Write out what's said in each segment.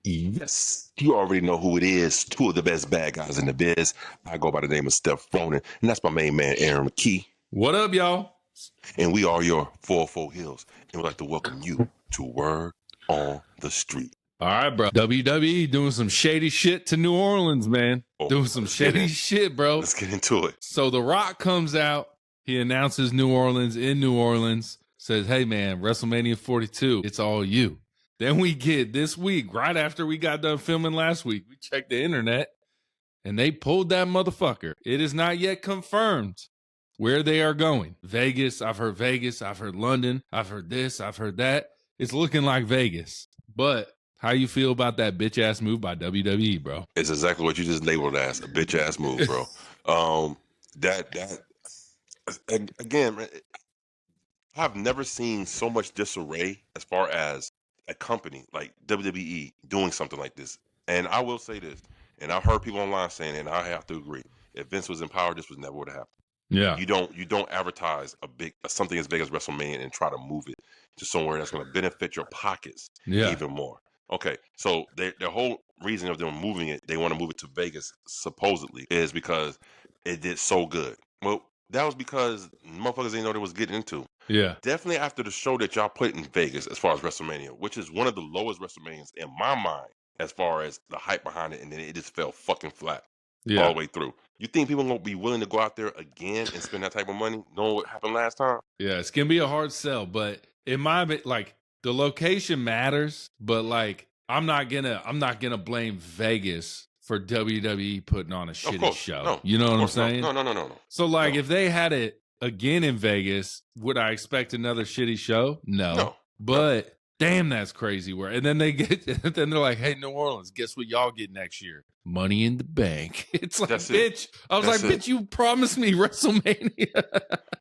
Yes, you already know who it is. Two of the best bad guys in the biz. I go by the name of Steph, Ronin, and that's my main man, Aaron McKee. What up, y'all? And we are your 404 HEELZ, and we'd like to welcome you to Word on the Street. All right, bro. WWE doing some shady shit to New Orleans, man. Doing some shady shit, bro. Let's get into it. So The Rock comes out. He announces New Orleans in New Orleans. Says, hey, man, WrestleMania 42, it's all you. Then we get this week, right after we got done filming last week, we checked the internet, and they pulled that motherfucker. It is not yet confirmed where they are going. Vegas, I've heard London, I've heard this, I've heard that. It's looking like Vegas. But how you feel about that bitch-ass move by WWE, bro? It's exactly what you just labeled as a bitch-ass move, bro. Again, I've never seen so much disarray as far as a company like WWE doing something like this. And I will say this, and I've heard people online saying it, and I have to agree. If Vince was in power, this was never would have happened. Yeah. You don't advertise something as big as WrestleMania and try to move it to somewhere that's going to benefit your pockets even more. Okay, so the whole reason of them moving it, they want to move it to Vegas, supposedly, is because it did so good. Well, that was because motherfuckers didn't know they was getting into. Yeah. Definitely after the show that y'all put in Vegas as far as WrestleMania, which is one of the lowest WrestleManias in my mind as far as the hype behind it, and then it just fell fucking flat all the way through. You think people won't be willing to go out there again and spend that type of money knowing what happened last time? Yeah, it's going to be a hard sell, but in my, like, the location matters, but like I'm not gonna blame Vegas for WWE putting on a shitty show. No, you know what I'm saying? No. So like if they had it again in Vegas, would I expect another shitty show? No. But damn, that's crazy. And then then they're like, hey, New Orleans, guess what y'all get next year? Money in the Bank. It's like, bitch. I was like, bitch, you promised me WrestleMania.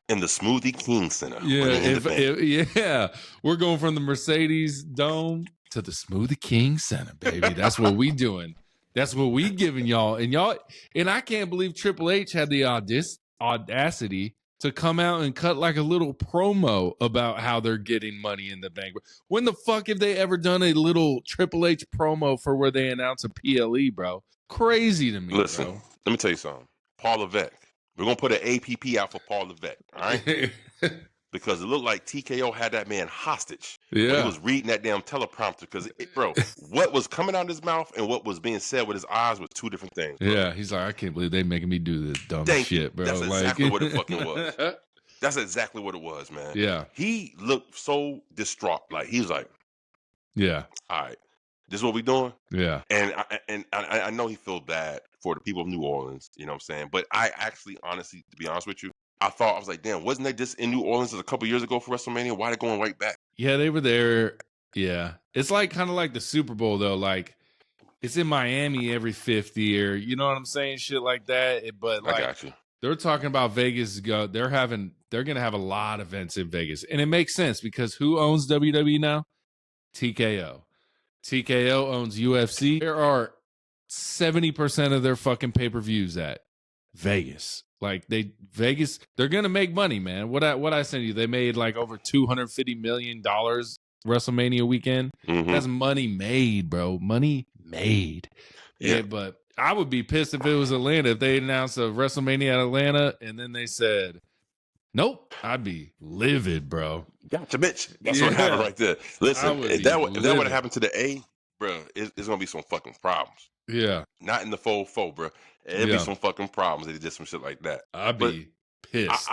In the Smoothie King Center. Yeah. We're going from the Mercedes Dome to the Smoothie King Center, baby. That's what we doing. That's what we giving y'all. And I can't believe Triple H had the audacity to come out and cut like a little promo about how they're getting Money in the Bank. When the fuck have they ever done a little Triple H promo for where they announce a PLE, bro? Crazy to me. Listen, bro. Let me tell you something. Paul Levesque. We're going to put an APP out for Paul Levesque, all right? Because it looked like TKO had that man hostage. Yeah. He was reading that damn teleprompter because, bro, what was coming out of his mouth and what was being said with his eyes were two different things. Bro. Yeah, he's like, I can't believe they making me do this dumb shit, bro. That's exactly what it fucking was. That's exactly what it was, man. Yeah. He looked so distraught. Like, he was like, yeah, all right, this is what we doing? Yeah. And I know he feels bad for the people of New Orleans, you know what I'm saying? But I actually, honestly, to be honest with you, I was like, damn, wasn't they just in New Orleans a couple years ago for WrestleMania? Why are they going right back? Yeah, they were there. Yeah. It's like kind of like the Super Bowl, though. Like, it's in Miami every fifth year. You know what I'm saying? Shit like that. But like, I got you. They're talking about Vegas. They're going to have a lot of events in Vegas. And it makes sense because who owns WWE now? TKO. TKO owns UFC. There are 70% of their fucking pay-per-views at Vegas. Like they're gonna make money, man. What I sent you, they made like over $250 million WrestleMania weekend. Mm-hmm. That's money made, bro. Money made. Yeah, but I would be pissed if it was Atlanta. If they announced a WrestleMania at Atlanta and then they said, nope, I'd be livid, bro. Gotcha, bitch. That's what happened right there. Listen, if that would have happened to the A, bro, it's gonna be some fucking problems. Yeah. Not in the 4-4, bro. It'd be some fucking problems if they did some shit like that. I'd be pissed.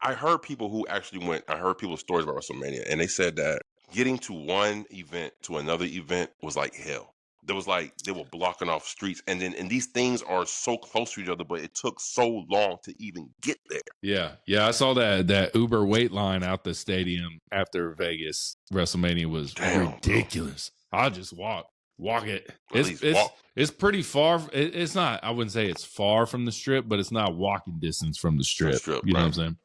I heard people who actually went, I heard people's stories about WrestleMania, and they said that getting to one event to another event was like hell. There was like, they were blocking off streets, and these things are so close to each other, but it took so long to even get there. Yeah, I saw that Uber wait line out the stadium after Vegas WrestleMania was ridiculous. Bro. I'll just walk it. It's pretty far. It's not, I wouldn't say it's far from the strip, but it's not walking distance from the strip. You know what I'm saying?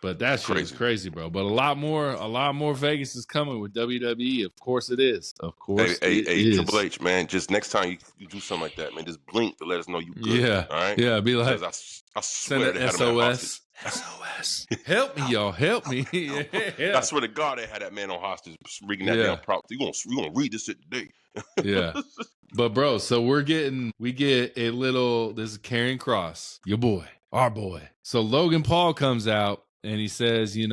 But that shit is crazy, bro. But a lot more Vegas is coming with WWE. Of course it is. Of course it is. Triple H, man, just next time you do something like that, man, just blink to let us know you good. Yeah. All right? Yeah, be like, I swear send an SOS. SOS. Help me, y'all. Help me. I swear to God, they had that man on hostage reading that damn prop. You gonna read this shit today. Yeah. But bro, so we get a little, this is Karrion Kross, your boy, our boy. So Logan Paul comes out and he says, he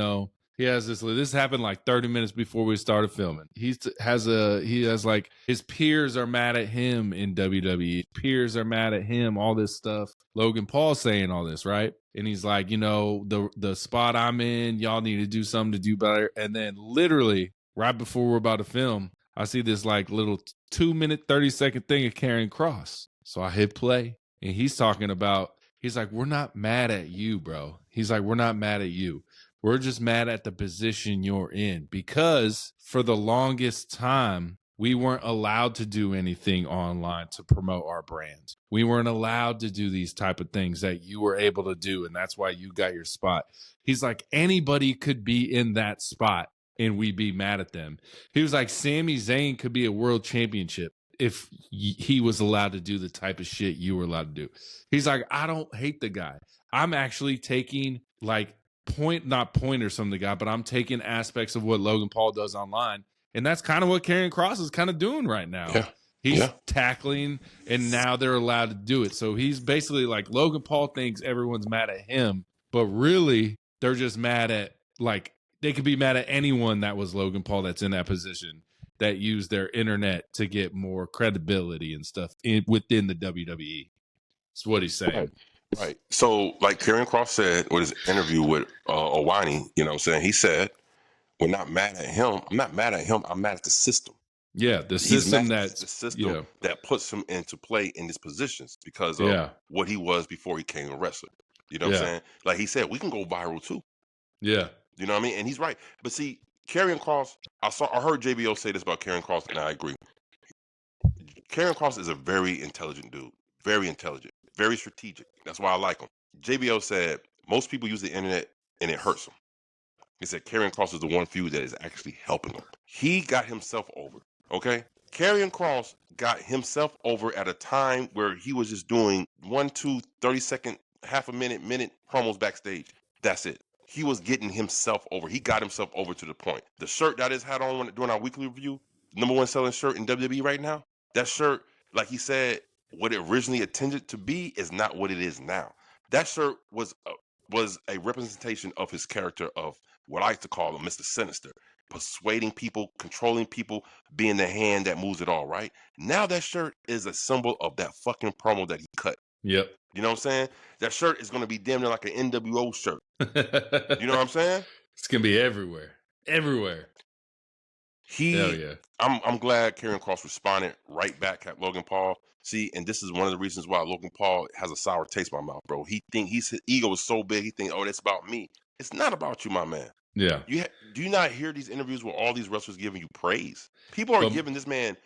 has this happened like 30 minutes before we started filming. He has like, his peers are mad at him in WWE. Peers are mad at him, all this stuff. Logan Paul saying all this, right? And he's like, the spot I'm in, y'all need to do something to do better. And then literally right before we're about to film, I see this like little 2-minute, 30-second thing of Karrion Kross. So I hit play and he's talking about, he's like, we're not mad at you, bro. He's like, we're not mad at you. We're just mad at the position you're in, because for the longest time, we weren't allowed to do anything online to promote our brand. We weren't allowed to do these type of things that you were able to do. And that's why you got your spot. He's like, anybody could be in that spot and we'd be mad at them. He was like, Sami Zayn could be a world championship if he was allowed to do the type of shit you were allowed to do. He's like, I don't hate the guy. I'm actually taking like not pointers from the guy, but I'm taking aspects of what Logan Paul does online. And that's kind of what Karrion Kross is kind of doing right now. Yeah. He's tackling, and now they're allowed to do it. So he's basically like, Logan Paul thinks everyone's mad at him, but really they're just mad at, like, they could be mad at anyone that was Logan Paul that's in that position, that used their internet to get more credibility and stuff within the WWE. That's what he's saying. Right. So, like Karrion Kross said with his interview with Owani, he said, we're not mad at him. I'm not mad at him. I'm mad at the system. Yeah, the system that puts him into play in these positions because of what he was before he came a wrestler. You know what I'm saying? Like he said, we can go viral too. Yeah. You know what I mean? And he's right. But see, Karrion Kross, I heard JBO say this about Karrion Kross, and I agree. Karrion Kross is a very intelligent dude. Very intelligent. Very strategic. That's why I like him. JBO said, most people use the internet and it hurts them. He said Karrion Kross is the one few that is actually helping him. He got himself over. Okay? Karrion Kross got himself over at a time where he was just doing 1, 2, 30-second, half a minute promos backstage. That's it. He was getting himself over. He got himself over to the point. The shirt that is had on during our weekly review, #1 selling shirt in WWE right now, that shirt, like he said, what it originally intended to be is not what it is now. That shirt was a representation of his character of what I like to call him Mr. Sinister, persuading people, controlling people, being the hand that moves it all, right? Now that shirt is a symbol of that fucking promo that he cut. Yep. You know what I'm saying? That shirt is going to be damn near like an NWO shirt. You know what I'm saying? It's going to be everywhere. Everywhere. Hell yeah. I'm glad Karrion Kross responded right back at Logan Paul. See, and this is one of the reasons why Logan Paul has a sour taste in my mouth, bro. His ego is so big, he thinks, oh, that's about me. It's not about you, my man. Yeah. Do you not hear these interviews where all these wrestlers giving you praise? People are giving this man,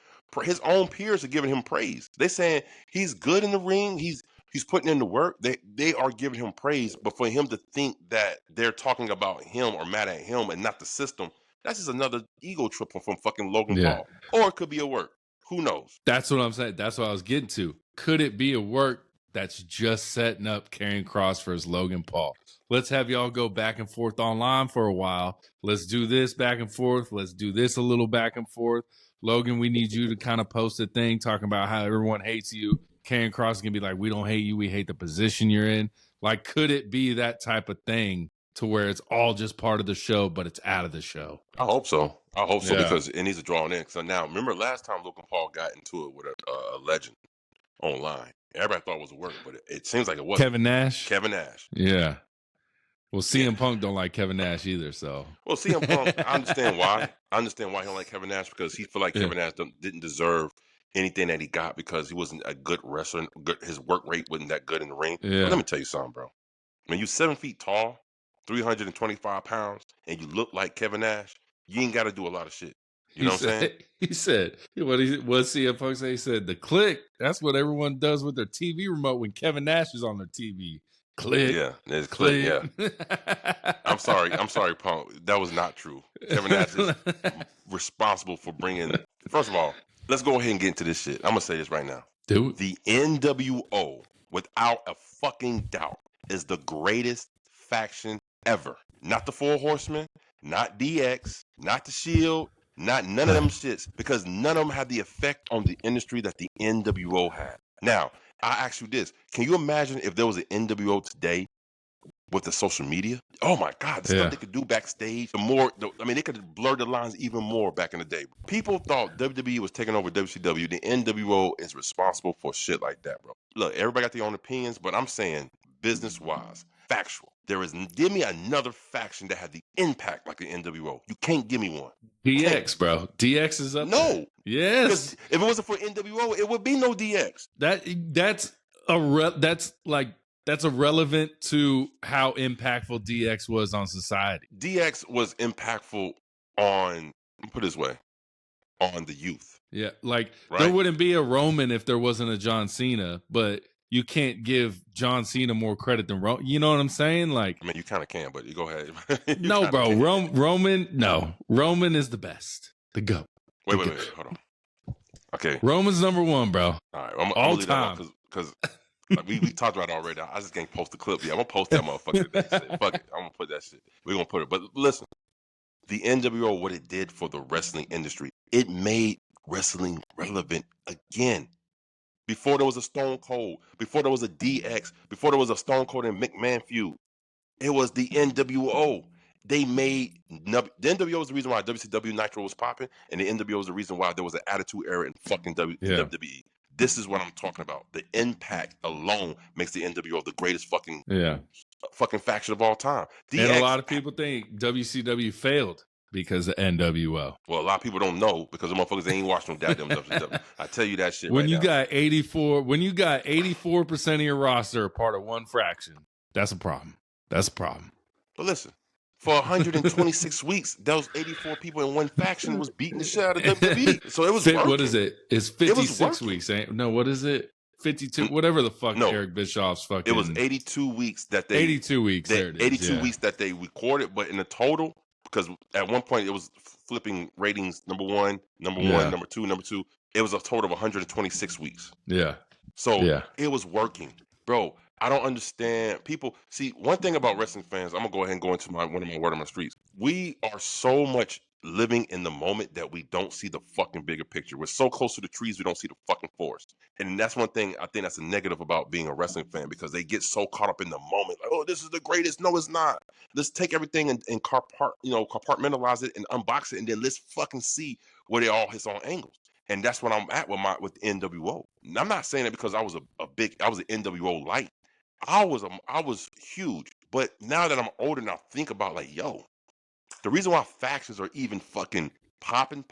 his own peers are giving him praise. They're saying he's good in the ring. He's putting in the work. They are giving him praise, but for him to think that they're talking about him or mad at him and not the system, that's just another ego trip from fucking Logan Paul. Or it could be a work. Who knows? That's what I'm saying. That's what I was getting to. Could it be a work that's just setting up Karrion Kross versus Logan Paul? Let's have y'all go back and forth online for a while. Let's do this back and forth. Let's do this a little back and forth. Logan, we need you to kind of post a thing talking about how everyone hates you. Karrion Kross is going to be like, we don't hate you. We hate the position you're in. Like, could it be that type of thing to where it's all just part of the show, but it's out of the show? I hope so. Because it needs to draw in. So now, remember last time Logan Paul got into it with a legend online. Everybody thought it was a work, but it seems like it wasn't. Kevin Nash? Kevin Nash. Yeah. Well, CM Punk don't like Kevin Nash either, so. Well, CM Punk, I understand why. I understand why he don't like Kevin Nash, because he feel like Kevin Nash didn't deserve anything that he got because he wasn't a good wrestler. His work rate wasn't that good in the ring. Yeah. But let me tell you something, bro. When you're 7 feet tall, 325 pounds, and you look like Kevin Nash, you ain't got to do a lot of shit. You know what I'm saying? He said, what CM Punk say? He said, the click, that's what everyone does with their TV remote when Kevin Nash is on their TV. Click. Yeah, there's click, yeah. I'm sorry, Punk. That was not true. Kevin Nash is responsible for bringing, first of all, let's go ahead and get into this shit. I'm going to say this right now. Dude. The NWO, without a fucking doubt, is the greatest faction ever. Not the Four Horsemen, not DX, not the Shield, not none of them shits, because none of them had the effect on the industry that the NWO had. Now, I ask you this. Can you imagine if there was an NWO today with the social media? Oh my God, the stuff they could do backstage, they could blur the lines even more back in the day. People thought WWE was taking over WCW. The NWO is responsible for shit like that, bro. Look, everybody got their own opinions, but I'm saying business-wise, factual. Give me another faction that had the impact like the NWO. You can't give me one. DX, bro. DX is up there. Yes. If it wasn't for NWO, it would be no DX. That's irrelevant to how impactful DX was on society. DX was impactful on, put it this way, on the youth. Yeah, there wouldn't be a Roman if there wasn't a John Cena, but you can't give John Cena more credit than Roman. You know what I'm saying? You kind of can, but you go ahead. No, bro. Roman is the best. The GOAT. Wait, hold on. Okay. Roman's number one, bro. All right, all time. Because we talked about it already. I just can't post the clip yet. I'm gonna post that motherfucker today. Fuck it. I'm gonna put that shit. We're gonna put it. But listen, the NWO, what it did for the wrestling industry, it made wrestling relevant again. Before there was a Stone Cold, before there was a DX, before there was a Stone Cold and McMahon feud, it was the NWO. The NWO was the reason why WCW Nitro was popping, and the NWO was the reason why there was an Attitude Era in fucking WWE. This is what I'm talking about. The impact alone makes the NWO the greatest fucking faction of all time. And a lot of people think WCW failed because of NWO. Well, a lot of people don't know because the motherfuckers ain't watching no goddamn WCW. I tell you that shit. When you got 84% of your roster a part of one fraction, that's a problem. That's a problem. But listen, for 126 weeks, those 84 people in one faction was beating the shit out of WWE. So it was working. What is it? It's 56 weeks. No, what is it? 52, whatever the fuck Eric Bischoff's fucking. It was 82 weeks that they. 82 weeks. There it is. 82 weeks that they recorded, but in the total, because at one point it was flipping ratings number one, number two. It was a total of 126 weeks. Yeah. So it was working, bro. I don't understand. People see one thing about wrestling fans. I'm gonna go ahead and go into one of my word on my streets. We are so much living in the moment that we don't see the fucking bigger picture. We're so close to the trees, we don't see the fucking forest. And that's one thing I think that's a negative about being a wrestling fan, because they get so caught up in the moment. Like, oh, this is the greatest. No, it's not. Let's take everything and compartmentalize it and unbox it, and then let's fucking see where it all hits on angles. And that's what I'm at with NWO. And I'm not saying it because I was an NWO light. I was huge, but now that I'm older and I think about the reason why factions are even fucking popping,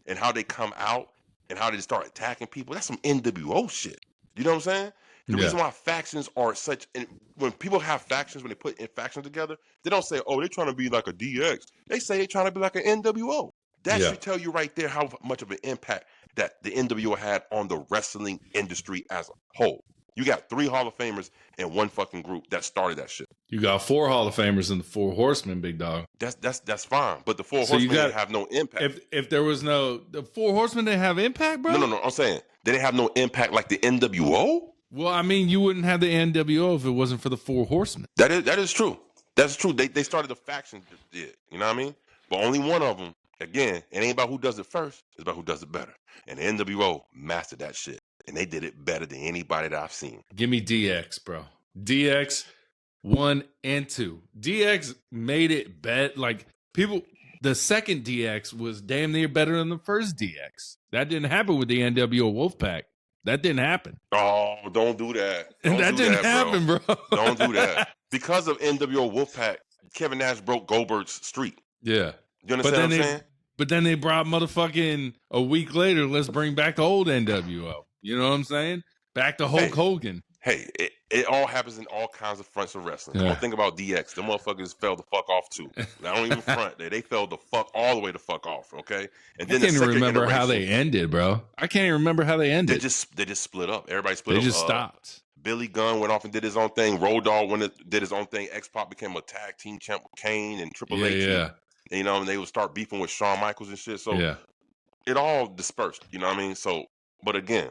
and how they come out and how they start attacking people, that's some NWO shit. You know what I'm saying? The reason why factions are such, and when people have factions, when they put in factions together, they don't say, oh, they're trying to be like a DX. They say they're trying to be like an NWO. That should tell you right there how much of an impact that the NWO had on the wrestling industry as a whole. You got 3 Hall of Famers in one fucking group that started that shit. You got 4 Hall of Famers in the 4 Horsemen, big dog. That's fine, but the 4 Horsemen didn't have no impact. If there was the 4 Horsemen didn't have impact, bro. No. I'm saying they didn't have no impact like the NWO. Well, I mean, you wouldn't have the NWO if it wasn't for the 4 Horsemen. That is true. That's true. They started the faction. You know what I mean? But only one of them. Again, it ain't about who does it first. It's about who does it better. And the NWO mastered that shit. And they did it better than anybody that I've seen. Give me DX, bro. DX 1 and 2. DX made it the second DX was damn near better than the first DX. That didn't happen with the NWO Wolfpack. That didn't happen. Oh, don't do that. That didn't happen, bro. Don't do that. Because of NWO Wolfpack, Kevin Nash broke Goldberg's streak. Yeah. You understand what I'm saying? But then they brought motherfucking a week later, let's bring back the old NWO. You know what I'm saying? Back to Hulk Hogan. Hey, it all happens in all kinds of fronts of wrestling. Don't think about DX. The motherfuckers fell the fuck off too. I don't even front. They fell the fuck all the way the fuck off. Okay, and then I can't even remember how they ended, bro. I can't even remember how they ended. They just split up. Everybody split up. They just stopped. Billy Gunn went off and did his own thing. Road Dogg did his own thing. X-Pac became a tag team champ with Kane and Triple H. Yeah. You know, and they would start beefing with Shawn Michaels and shit. So it all dispersed. You know what I mean? So, but again,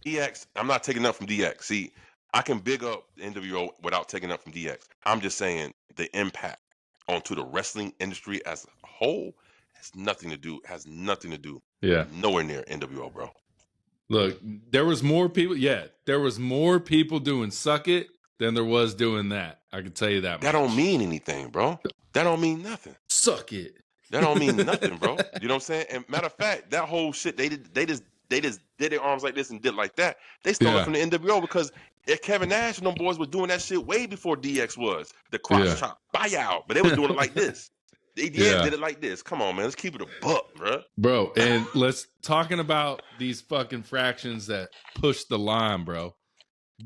DX, I'm not taking nothing from DX. See, I can big up the NWO without taking up from DX. I'm just saying the impact onto the wrestling industry as a whole has nothing to do. Yeah. Nowhere near NWO, bro. Look, there was more people. Yeah, there was more people doing Suck It than there was doing that. I can tell you that That much. don't mean anything, bro. That don't mean nothing. Suck it. That don't mean nothing, bro. You know what I'm saying? And matter of fact, that whole shit, they just did their arms like this and did like that. They stole it from the NWO because if Kevin Nash and them boys were doing that shit way before DX was. The cross chop, buyout. But they was doing it like this. They did it like this. Come on, man. Let's keep it a buck, bro. Bro, and let's talking about these fucking fractions that push the line, bro.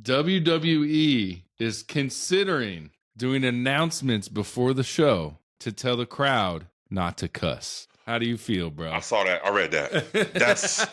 WWE is considering doing announcements before the show to tell the crowd not to cuss. How do you feel, bro? I saw that. I read that. That's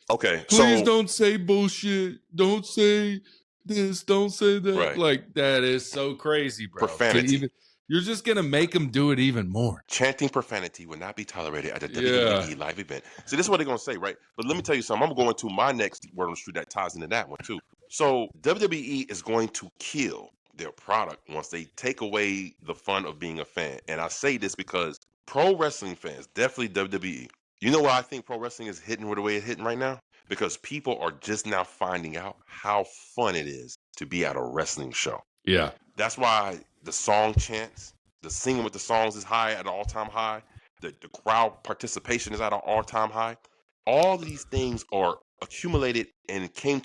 okay. Please don't say bullshit. Don't say this. Don't say that. Right. Like, that is so crazy, bro. Profanity. You're just going to make them do it even more. Chanting profanity will not be tolerated at a WWE live event. So this is what they're going to say, right? But let me tell you something. I'm going to my next word on the street that ties into that one, too. So WWE is going to kill their product once they take away the fun of being a fan. And I say this because pro wrestling fans, definitely WWE, you know why I think pro wrestling is hitting the way it's hitting right now? Because people are just now finding out how fun it is to be at a wrestling show. Yeah. That's why the song chants, the singing with the songs is high at an all-time high. The crowd participation is at an all-time high. All these things are accumulated and came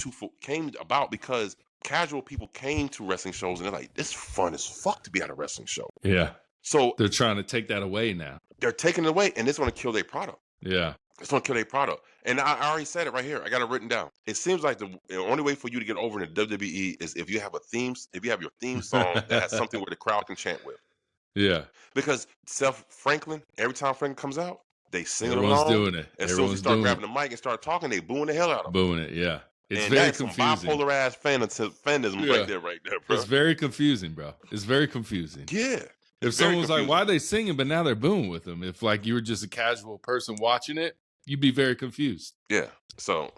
about because casual people came to wrestling shows and they're like, it's fun as fuck to be at a wrestling show. Yeah. So they're trying to take that away now. They're taking it away, and it's going to kill their product. Yeah. It's going to kill their product. And I already said it right here. I got it written down. It seems like the only way for you to get over in the WWE is if you have your theme song that has something where the crowd can chant with. Yeah. Because Steph Franklin, every time Franklin comes out, they sing Everyone's along. doing it. As soon as you start grabbing the mic and start talking, they booing the hell out of them. Booing it, yeah. It's and very that's confusing. Some bipolar ass fandom right there, bro. It's very confusing, bro. It's very confusing. Yeah. If someone was like, why are they singing, but now they're booing with them? If like you were just a casual person watching it, you'd be very confused. Yeah. So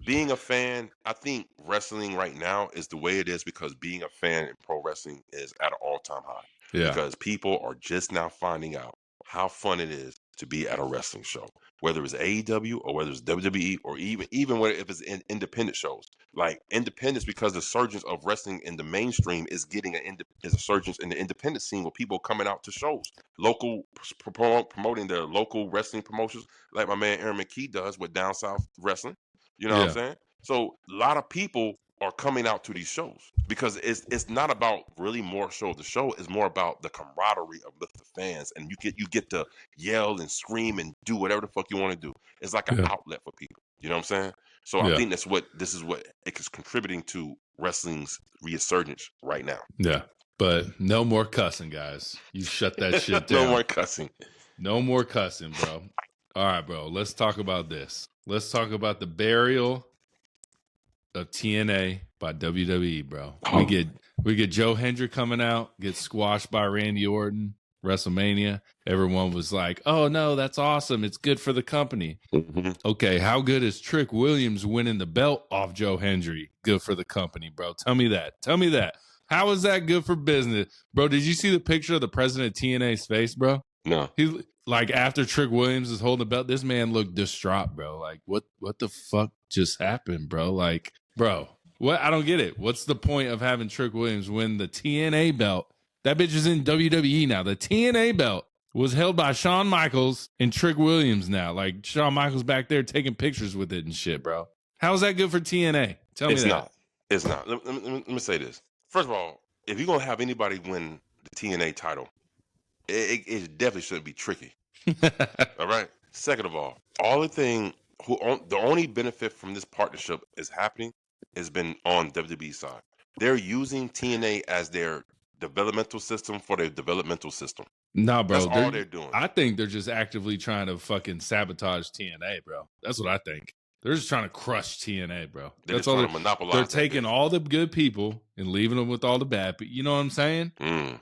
being a fan, I think wrestling right now is the way it is because being a fan in pro wrestling is at an all-time high. Yeah. Because people are just now finding out how fun it is to be at a wrestling show, whether it's AEW or whether it's WWE or even if it's in independent shows. Like independence, because the surgence of wrestling in the mainstream is getting a surgence in the independent scene with people coming out to shows, local promoting their local wrestling promotions, like my man Aaron McKee does with Down South Wrestling. You know what I'm saying? So a lot of people are coming out to these shows because it's not about really more show. The show is more about the camaraderie of the fans, and you get to yell and scream and do whatever the fuck you want to do. It's like an outlet for people. You know what I'm saying? So I think this is what it is contributing to wrestling's resurgence right now. Yeah, but no more cussing, guys. You shut that shit down. No more cussing. No more cussing, bro. All right, bro. Let's talk about this. Let's talk about the burial of TNA by WWE, bro. We get Joe Hendry coming out, get squashed by Randy Orton, WrestleMania. Everyone was like, "Oh no, that's awesome! It's good for the company." Mm-hmm. Okay, how good is Trick Williams winning the belt off Joe Hendry? Good for the company, bro. Tell me that. How is that good for business, bro? Did you see the picture of the president of TNA's face, bro? No. He like after Trick Williams is holding the belt, this man looked distraught, bro. Like what the fuck just happened, bro? Like, bro, what? I don't get it. What's the point of having Trick Williams win the TNA belt? That bitch is in WWE now. The TNA belt was held by Shawn Michaels and Trick Williams now. Like Shawn Michaels back there taking pictures with it and shit, bro. How is that good for TNA? Tell me that. It's not. Let me say this. First of all, if you're gonna have anybody win the TNA title, it definitely shouldn't be Tricky. All right. Second of all, the only benefit from this partnership is happening has been on WWE side. They're using TNA as their developmental system for their developmental system. Nah, bro. That's all they're doing. I think they're just actively trying to fucking sabotage TNA, bro. That's what I think. They're just trying to crush TNA, bro. That's all. They're monopolize. They're taking all the good people and leaving them with all the bad. But you know what I'm saying?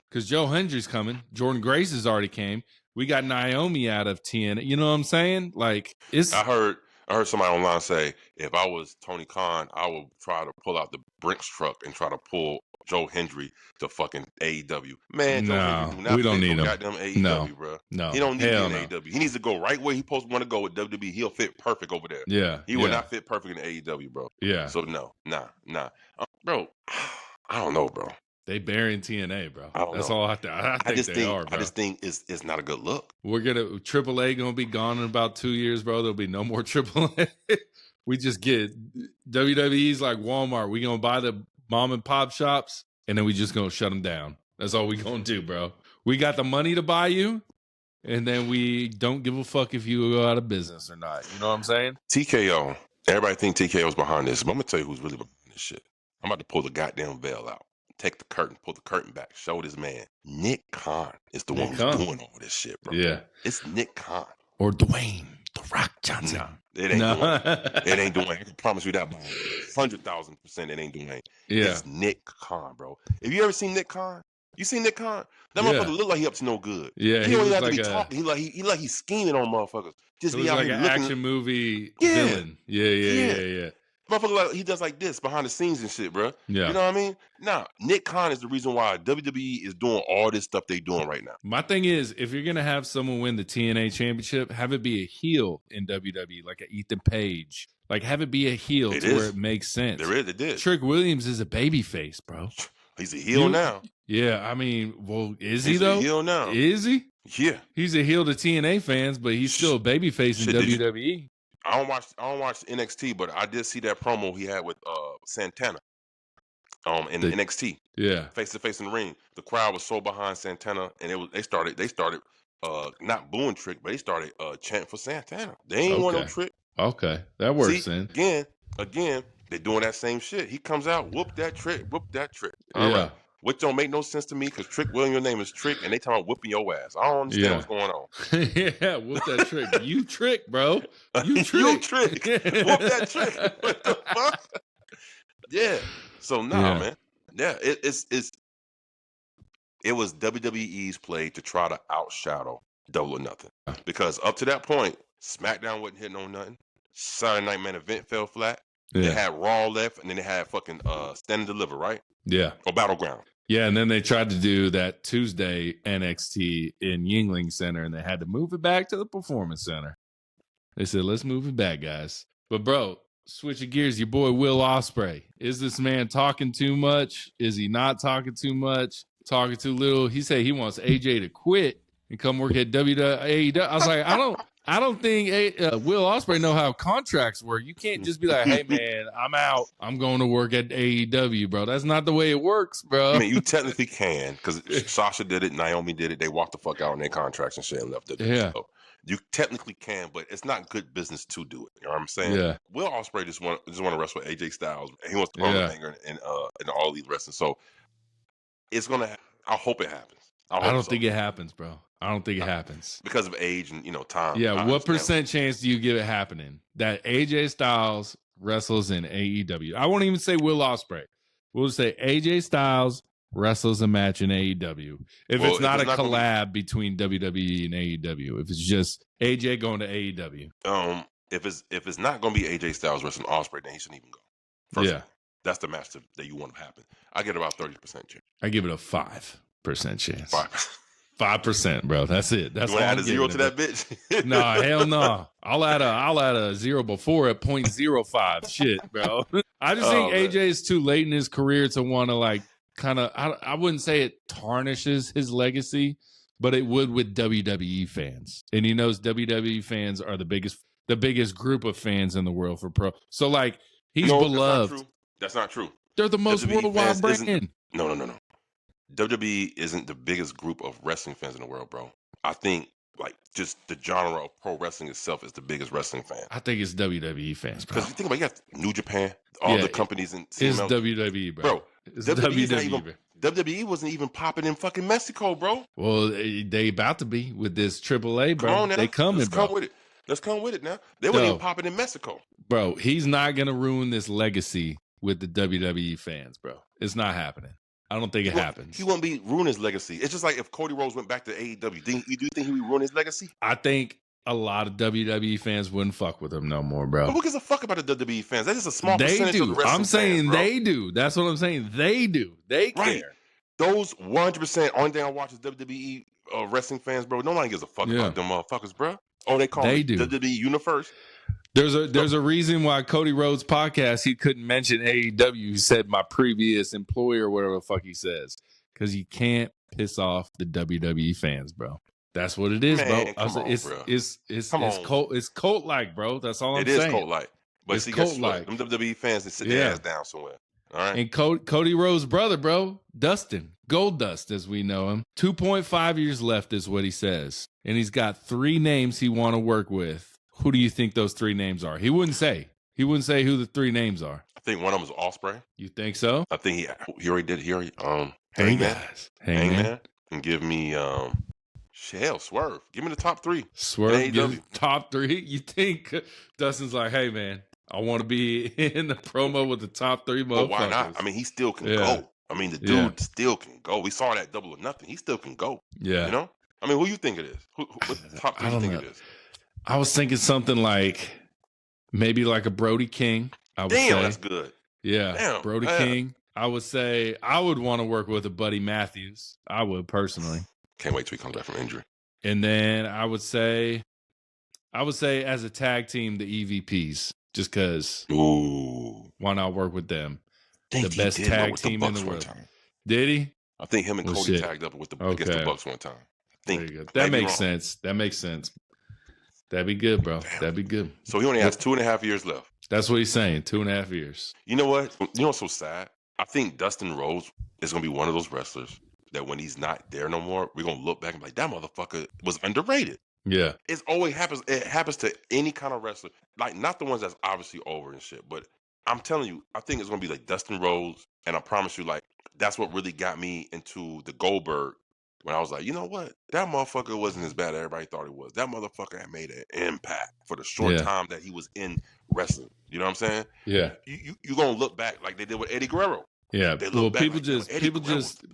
Because Joe Hendry's coming. Jordan Grace has already came. We got Naomi out of TNA. You know what I'm saying? Like it's. I heard I heard somebody online say, if I was Tony Khan, I would try to pull out the Brinks truck and try to pull Joe Hendry to fucking AEW. Man, Joe Hendry do not we don't fit need for him. goddamn AEW, bro. No, he don't need to be in no. AEW. He needs to go right where he supposed to want to go with WWE. He'll fit perfect over there. Yeah, he would not fit perfect in AEW, bro. Yeah. So no, nah, bro. I don't know, bro. They burying TNA, bro. That's know. all I think. I just think it's not a good look. AAA gonna be gone in about 2 years, bro. There'll be no more AAA. We just get WWE's like Walmart. We gonna buy the mom and pop shops, and then we just gonna shut them down. That's all we gonna do, bro. We got the money to buy you, and then we don't give a fuck if you go out of business or not. You know what I'm saying? TKO. Everybody think TKO's behind this, but I'm gonna tell you who's really behind this shit. I'm about to pull the goddamn veil out. Take the curtain, pull the curtain back, show this man. Nick Khan is the one who's doing all this shit, bro. Yeah. It's Nick Khan. Or Dwayne The Rock Johnson. Nah, it ain't Dwayne. It ain't Dwayne. I can promise you that by 100,000% it ain't Dwayne. Yeah. It's Nick Khan, bro. Have you ever seen Nick Khan? You seen Nick Khan? That motherfucker look like he up to no good. Yeah, he don't even have to be talking. He like he's scheming on motherfuckers. Just be out like here an looking. action movie villain. Yeah. Motherfucker, like, he does like this behind the scenes and shit, bro. Yeah. You know what I mean? Nah, Nick Khan is the reason why WWE is doing all this stuff they doing right now. My thing is, if you're going to have someone win the TNA championship, have it be a heel in WWE, like a Ethan Page. Like, have it be a heel where it makes sense. It is. Trick Williams is a baby face, bro. He's a heel now. Yeah, I mean, well, is he though? He's a heel now. Is he? Yeah. He's a heel to TNA fans, but he's still a baby face in WWE. I don't watch NXT, but I did see that promo he had with Santana in NXT. Yeah. Face to face in the ring. The crowd was so behind Santana, and they started not booing Trick, but they started chanting for Santana. They ain't want no Trick. Okay. That works then. Again, they're doing that same shit. He comes out, whoop that Trick. All yeah. right. Which don't make no sense to me because Trick Williams, your name is Trick, and they talking about whooping your ass. I don't understand what's going on. Yeah, whoop that Trick. You Trick, bro. You Trick. You Trick. Whoop that Trick. What the fuck? Yeah. So man. Yeah, it was WWE's play to try to outshadow Double or Nothing. Because up to that point, SmackDown wasn't hitting on nothing. Saturday Night Main Event fell flat. Yeah. They had Raw left, and then they had fucking Stand and Deliver, right? Yeah. Or Battleground. Yeah, and then they tried to do that Tuesday NXT in Yuengling Center, and they had to move it back to the Performance Center. They said, let's move it back, guys. But, bro, switching gears, your boy Will Ospreay. Is this man talking too much? Is he not talking too much? Talking too little? He said he wants AJ to quit and come work at WWE. I was like, I don't think Will Ospreay know how contracts work. You can't just be like, hey, man, I'm out. I'm going to work at AEW, bro. That's not the way it works, bro. I mean, you technically can because Sasha did it. Naomi did it. They walked the fuck out on their contracts and shit and left it. Yeah. So you technically can, but it's not good business to do it. You know what I'm saying? Yeah. Will Ospreay just want to wrestle with AJ Styles. He wants to run a banger in All Elite Wrestling. So it's going to I hope it happens. I don't think it happens, bro. I don't think it happens. Because of age and, time. Yeah, what percent chance do you give it happening? That AJ Styles wrestles in AEW. I won't even say Will Ospreay. We'll say AJ Styles wrestles a match in AEW. If it's not a collab between WWE and AEW. If it's just AJ going to AEW. If it's not going to be AJ Styles wrestling Ospreay, then he shouldn't even go. Personally. That's the match that you want to happen. I get about 30% chance. I give it a 5% chance. 5%. 5%, bro. That's it. That's you want to add a zero to that bitch? Nah, hell no. I'll add a zero before at 0.05. Shit, bro. I just think AJ is too late in his career to want to I wouldn't say it tarnishes his legacy, but it would with WWE fans. And he knows WWE fans are the biggest group of fans in the world for pro. So he's beloved. That's not true. They're the most worldwide brand. No. WWE isn't the biggest group of wrestling fans in the world, bro. I think just the genre of pro wrestling itself is the biggest wrestling fan. I think it's WWE fans, bro. Because you think about it, you got New Japan, all the companies in CML. It's WWE, bro. It's WWE. WWE wasn't even popping in fucking Mexico, bro. Well, they about to be with this AAA, bro. Come on now. They coming, bro. Let's come with it now. They weren't even popping in Mexico. Bro, he's not going to ruin this legacy with the WWE fans, bro. It's not happening. I don't think it happens. He won't be ruining his legacy. It's just like if Cody Rhodes went back to AEW. Do you think he would ruin his legacy? I think a lot of WWE fans wouldn't fuck with him no more, bro. But who gives a fuck about the WWE fans? That's just a small They percentage do. of the wrestling I'm saying fans, they do. That's what I'm saying. They do. They care. Those 100%. Only thing I watch is WWE wrestling fans, bro. Nobody gives a fuck about them motherfuckers, bro. Oh, they call it WWE Universe. There's a reason why Cody Rhodes' podcast, he couldn't mention AEW. He said my previous employer, whatever the fuck he says, because you can't piss off the WWE fans, bro. That's what it is, bro. It's cult like, bro. That's all I'm saying. It is cult like, but it's see, cult guess like. what? Them WWE fans, they sit their ass down somewhere. All right. And Cody Rhodes' brother, bro, Dustin, Gold Dust, as we know him, 2.5 years left is what he says, and he's got 3 names he want to work with. Who do you think those 3 names are? He wouldn't say. He wouldn't say who the 3 names are. I think one of them is Ospreay. You think so? I think he already did. Hangman. And give me Swerve. Give me the top 3. Swerve. Give top 3. You think Dustin's like, hey man, I want to be in the promo with the top 3 motherfuckers. But why not? I mean, he still can go. I mean, the dude still can go. We saw that Double or Nothing. He still can go. Yeah. You know? I mean, who you think it is? What top 3 you think it is? I was thinking something like maybe like a Brody King. I would say. That's good. Yeah. Damn, Brody King. I would say I would want to work with a Buddy Matthews. I would personally. Can't wait till he comes back from injury. And then I would say as a tag team, the EVPs, just because. Ooh. Why not work with them? The best tag team in the world. Did he? I think him and Cody tagged up against the Bucks one time. There you go. That makes sense. That makes sense. That'd be good, bro. Damn. That'd be good. So he only has 2.5 years left. That's what he's saying. 2.5 years. You know what? You know what's so sad? I think Dustin Rhodes is going to be one of those wrestlers that when he's not there no more, we're going to look back and be like, that motherfucker was underrated. Yeah. It always happens. It happens to any kind of wrestler. Like, not the ones that's obviously over and shit, but I'm telling you, I think it's going to be like Dustin Rhodes, and I promise you, like, that's what really got me into the Goldberg when I was like, you know what? That motherfucker wasn't as bad as everybody thought he was. That motherfucker had made an impact for the short time that he was in wrestling. You know what I'm saying? Yeah. You're going to look back like they did with Eddie Guerrero. Yeah. Well,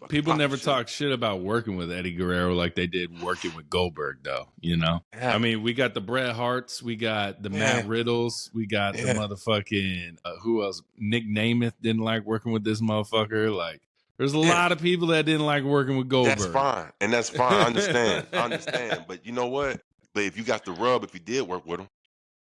people never talk shit about working with Eddie Guerrero like they did working with Goldberg, though. You know? Yeah. I mean, we got the Bret Harts, we got the Matt Riddles, we got the motherfucking, who else? Nick Namath didn't like working with this motherfucker. Like, there's a lot of people that didn't like working with Goldberg. That's fine. And that's fine. I understand. But you know what? But if you got the rub, if you did work with him.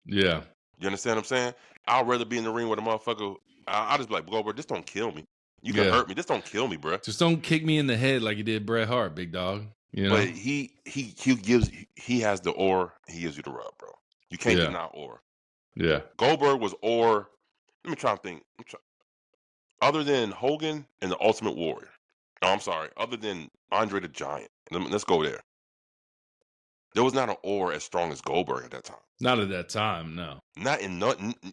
Yeah. You understand what I'm saying? I'd rather be in the ring with a motherfucker. I'll just be like, Goldberg, just don't kill me. You can hurt me. Just don't kill me, bro. Just don't kick me in the head like you did Bret Hart, big dog. You know? But he has the aura. He gives you the rub, bro. You can't deny aura. Yeah. Goldberg was aura. Let me try to think. Other than Hogan and the Ultimate Warrior. No, I'm sorry. Other than Andre the Giant. Let's go there. There was not an aura as strong as Goldberg at that time. Not at that time, no. Not in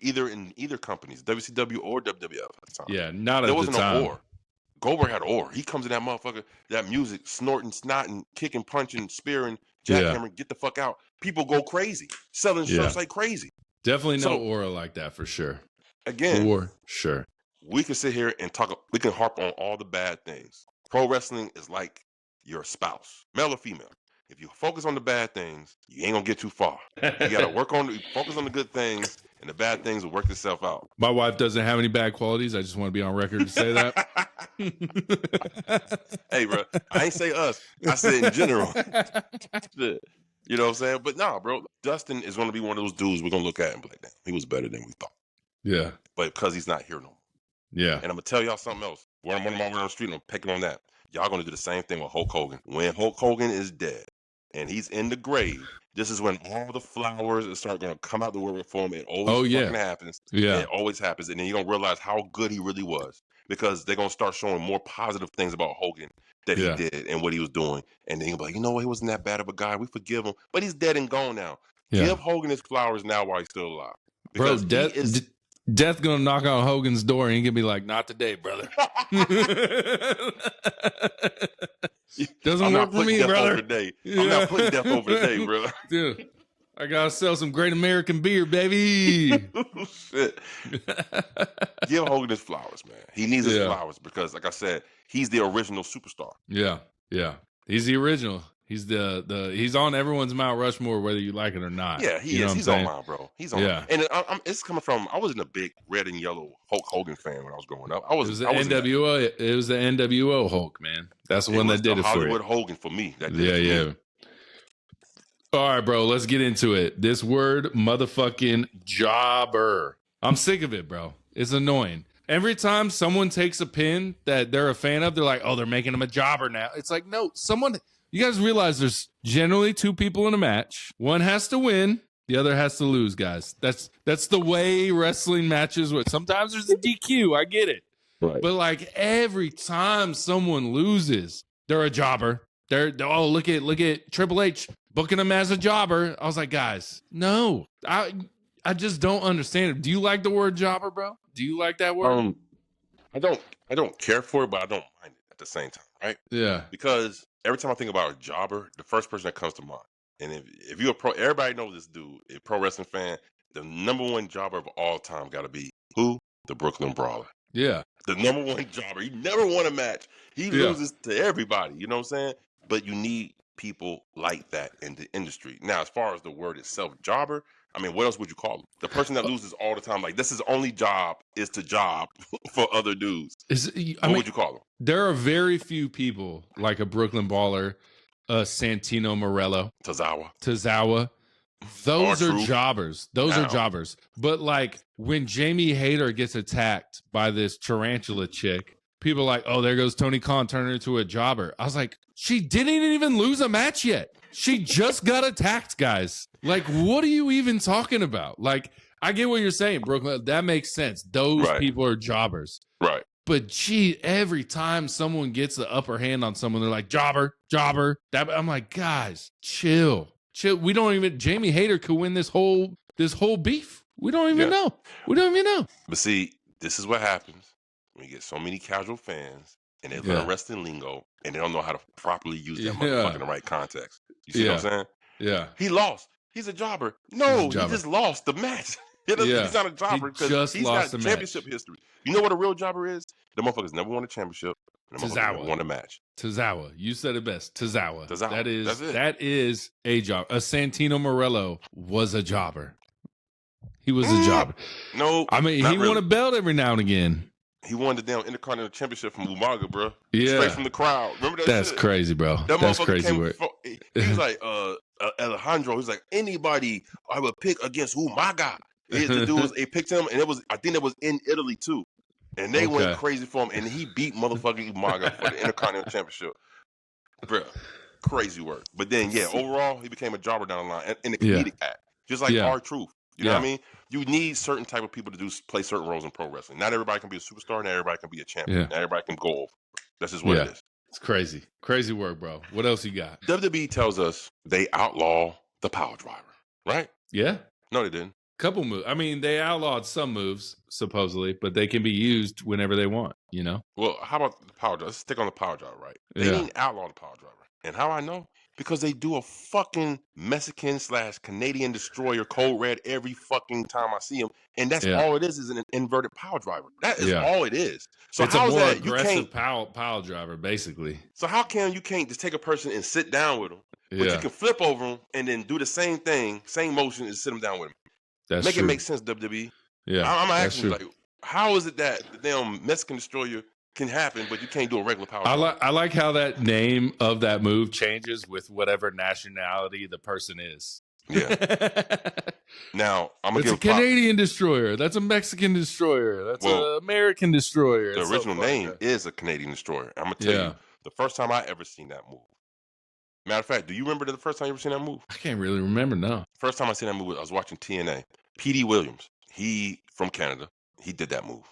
either companies, WCW or WWF at the time. Yeah, not at the time. There wasn't no aura. Goldberg had aura. He comes in that motherfucker, that music, snorting, snotting, kicking, punching, spearing, jackhammering, get the fuck out. People go crazy, selling shirts like crazy. Definitely no aura like that for sure. Again, for sure. We can sit here and talk. We can harp on all the bad things. Pro wrestling is like your spouse, male or female. If you focus on the bad things, you ain't gonna get too far. You gotta focus on the good things, and the bad things will work itself out. My wife doesn't have any bad qualities. I just want to be on record to say that. Hey, bro, I ain't say us. I said in general. You know what I'm saying? But nah, bro, Dustin is gonna be one of those dudes we're gonna look at and be like, damn, he was better than we thought. Yeah. But because he's not here no more. Yeah. And I'm gonna tell y'all something else. When I'm on the street and I'm picking on that, y'all gonna do the same thing with Hulk Hogan. When Hulk Hogan is dead and he's in the grave, this is when all the flowers start gonna come out the woodwork for him. It always fucking happens. Yeah. It always happens. And then you're gonna realize how good he really was. Because they're gonna start showing more positive things about Hogan that he did and what he was doing. And then you'll be like, you know what, he wasn't that bad of a guy. We forgive him. But he's dead and gone now. Yeah. Give Hogan his flowers now while he's still alive. Because bro, Death gonna knock on Hogan's door and he gonna be like, not today, brother. Doesn't work for me, brother. I'm not putting death over today, brother. Dude, I gotta sell some great American beer, baby. Shit. Give Hogan his flowers, man. He needs his flowers because, like I said, he's the original superstar. Yeah, yeah. He's the original. He's he's on everyone's Mount Rushmore, whether you like it or not. Yeah, he is. He's on mine, bro. He's on. Yeah. And it's coming from. I wasn't a big red and yellow Hulk Hogan fan when I was growing up. It was the NWO. It was the NWO Hulk, man. That's the one that did it for you. Hollywood Hogan for me. That did it for me. All right, bro. Let's get into it. This word, motherfucking jobber. I'm sick of it, bro. It's annoying. Every time someone takes a pin that they're a fan of, they're like, "Oh, they're making him a jobber now." It's like, no, someone. You guys realize there's generally two people in a match. One has to win, the other has to lose, guys. That's the way wrestling matches work. Sometimes there's a DQ, I get it. Right. But like every time someone loses, they're a jobber. Oh, look at Triple H booking him as a jobber. I was like, guys, no. I just don't understand it. Do you like the word jobber, bro? Do you like that word? I don't care for it, but I don't mind it at the same time, right? Yeah. Because every time I think about a jobber, the first person that comes to mind, and if you're a pro, everybody knows this dude, a pro wrestling fan, the number one jobber of all time got to be who? The Brooklyn Brawler. Yeah. The number one jobber. He never won a match. He loses to everybody. You know what I'm saying? But you need people like that in the industry. Now, as far as the word itself, jobber, I mean, what else would you call him? The person that loses all the time, like this is only job is to job for other dudes. What would you call him? There are very few people like a Brooklyn Baller, Santino Morello, Tozawa. Those are jobbers. Those are jobbers. But like when Jamie Hayter gets attacked by this tarantula chick, people are like, "Oh, there goes Tony Khan turning her into a jobber." I was like, she didn't even lose a match yet. She just got attacked, guys. Like, what are you even talking about? Like, I get what you're saying, Brooklyn. That makes sense. Those people are jobbers. Right. But gee, every time someone gets the upper hand on someone, they're like, jobber. I'm like, guys, chill. We don't even, Jamie Hayter could win this whole beef. We don't even know. But see, this is what happens when you get so many casual fans and they learn wrestling lingo and they don't know how to properly use that motherfucker in the right context. You see what I'm saying? Yeah. He lost. He's a jobber. No, he just lost the match. He's not a jobber because he's got championship history. You know what a real jobber is? The motherfuckers never won a championship. And the motherfuckers never won a match. Tozawa. You said it best. Tozawa. That is a job. A Santino Morello was a jobber. He was a jobber. No. I mean, he won a belt every now and again. He won the damn Intercontinental Championship from Umaga, bro. Yeah. Straight from the crowd. Remember that That's shit? crazy, bro. That's crazy work. He was like, Alejandro, he's like, anybody I would pick against Umaga. The dude he picked him, and I think it was in Italy too. And they went crazy for him, and he beat motherfucking Umaga for the Intercontinental Championship. Bro, crazy work. But then, overall, he became a jobber down the line in the comedic act. Just like R-Truth. You know what I mean? You need certain type of people to play certain roles in pro wrestling. Not everybody can be a superstar. Not everybody can be a champion. Not everybody can go over. That's just what it is. It's crazy. Crazy work, bro. What else you got? WWE tells us they outlaw the power driver, right? Yeah. No, they didn't. Couple moves. I mean, they outlawed some moves, supposedly, but they can be used whenever they want, you know? Well, how about the power driver? Let's stick on the power driver, right? They didn't outlaw the power driver. And how I know? Because they do a fucking Mexican/Canadian destroyer code red every fucking time I see him. And that's all it is an inverted power driver. That is all it is. So it's a more aggressive power driver, basically. So how come you can't just take a person and sit down with them, but you can flip over them and then do the same thing, same motion, and sit them down with them? That's Make true. it make sense, WWE. Yeah, I'm asking, like, how is it that the damn Mexican destroyer can happen, but you can't do a regular power driver? I like how that name of that move changes with whatever nationality the person is. Yeah. Now, I'm going to give a Canadian destroyer. That's a Mexican destroyer. That's an American destroyer. The original name is a Canadian destroyer. I'm going to tell you, the first time I ever seen that move. Matter of fact, do you remember the first time you ever seen that move? I can't really remember, no. First time I seen that move, I was watching TNA. P.D. Williams, he from Canada, he did that move.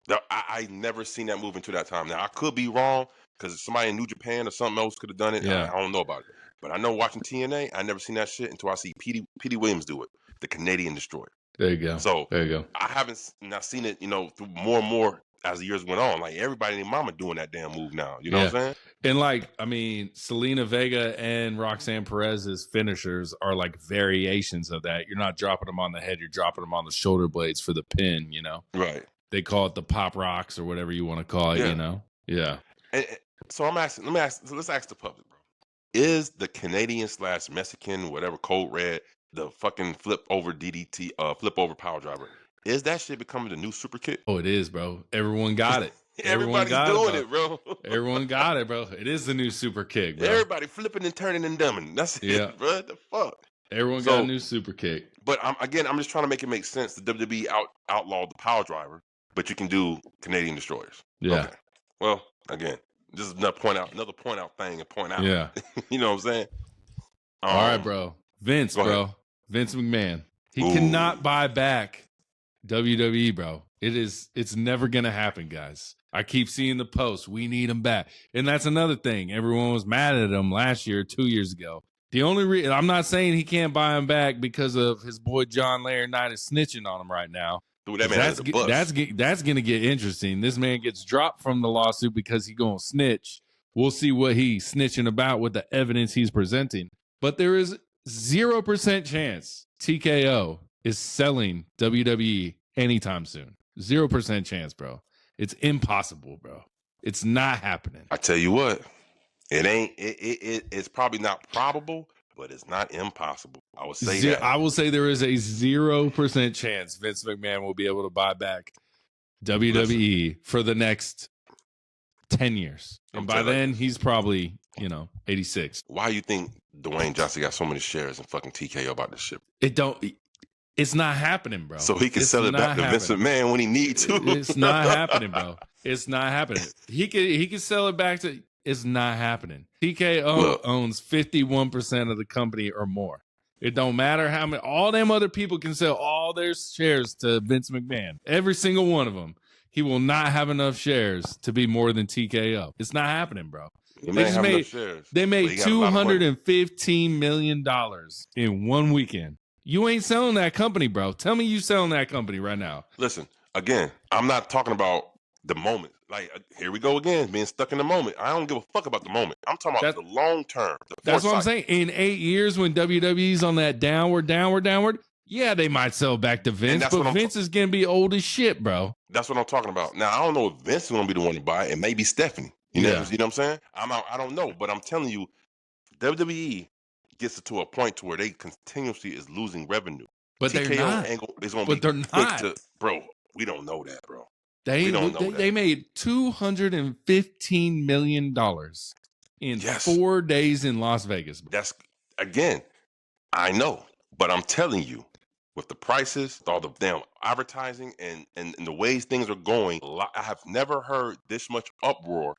Now, I never seen that move until that time. Now, I could be wrong because somebody in New Japan or something else could have done it. Yeah. I don't know about it. But I know watching TNA, I never seen that shit until I see P.D. Williams do it, the Canadian destroyer. There you go. So there you go. I haven't seen it, through more and more as the years went on. Like, everybody and their mama doing that damn move now. You know what I'm saying? And like, I mean, Selena Vega and Roxanne Perez's finishers are like variations of that. You're not dropping them on the head. You're dropping them on the shoulder blades for the pin, Right. They call it the pop rocks or whatever you want to call it, Yeah. And so let's ask the public, bro. is the Canadian / Mexican, whatever, code red, the fucking flip over DDT, flip over power driver, is that shit becoming the new super kick? Oh, it is, bro. Everyone got it. Everybody's doing it, bro. Everyone got it, bro. It is the new super kick, bro. Everybody flipping and turning and dumbing. That's it, bro. The fuck? Everyone got a new super kick. But I'm just trying to make it make sense. The WWE outlawed the power driver, but you can do Canadian destroyers. Yeah. Okay. Well, again, this is another point out thing and point out. Yeah. You know what I'm saying? All right, bro. Vince McMahon. He cannot buy back WWE, bro. It's never gonna happen, guys. I keep seeing the posts. We need him back. And that's another thing. Everyone was mad at him last year, 2 years ago. The only reason I'm not saying he can't buy him back because of his boy John Laurinaitis snitching on him right now. Dude, that man that's gonna get interesting. This man gets dropped from the lawsuit because he's gonna snitch. We'll see what he's snitching about with the evidence he's presenting. But there is 0% chance TKO is selling WWE anytime soon. 0% chance, bro. It's impossible, bro. It's not happening. I tell you what, it ain't. It's probably not probable, but it's not impossible. I would say that. I will say there is a 0% chance Vince McMahon will be able to buy back WWE for the next 10 years. And by then, he's probably, 86. Why you think Dwayne Johnson got so many shares in fucking TKO about this shit? It's not happening, bro. So he can sell it back to Vince McMahon when he needs to. It's not happening, bro. It's not happening. He can sell it back to. It's not happening. TKO owns 51% of the company or more. It don't matter how many. All them other people can sell all their shares to Vince McMahon. Every single one of them. He will not have enough shares to be more than TKO. It's not happening, bro. They made $215 million in one weekend. You ain't selling that company, bro. Tell me you selling that company right now. Listen, again, I'm not talking about the moment. Like, here we go again, being stuck in the moment. I don't give a fuck about the moment. I'm talking about the long term. That's what I'm saying. In 8 years, when WWE's on that downward, yeah, they might sell back to Vince, but Vince is going to be old as shit, bro. That's what I'm talking about. Now, I don't know if Vince is going to be the one to buy it. It may be Stephanie. You know what I'm saying? I don't know, but I'm telling you, WWE gets to a point to where they continuously is losing revenue. But they're not. Bro, we don't know that, bro. They made $215 million in 4 days in Las Vegas. Bro. That's, again, I know, but I'm telling you, with the prices, all the damn advertising, and the ways things are going, I have never heard this much uproar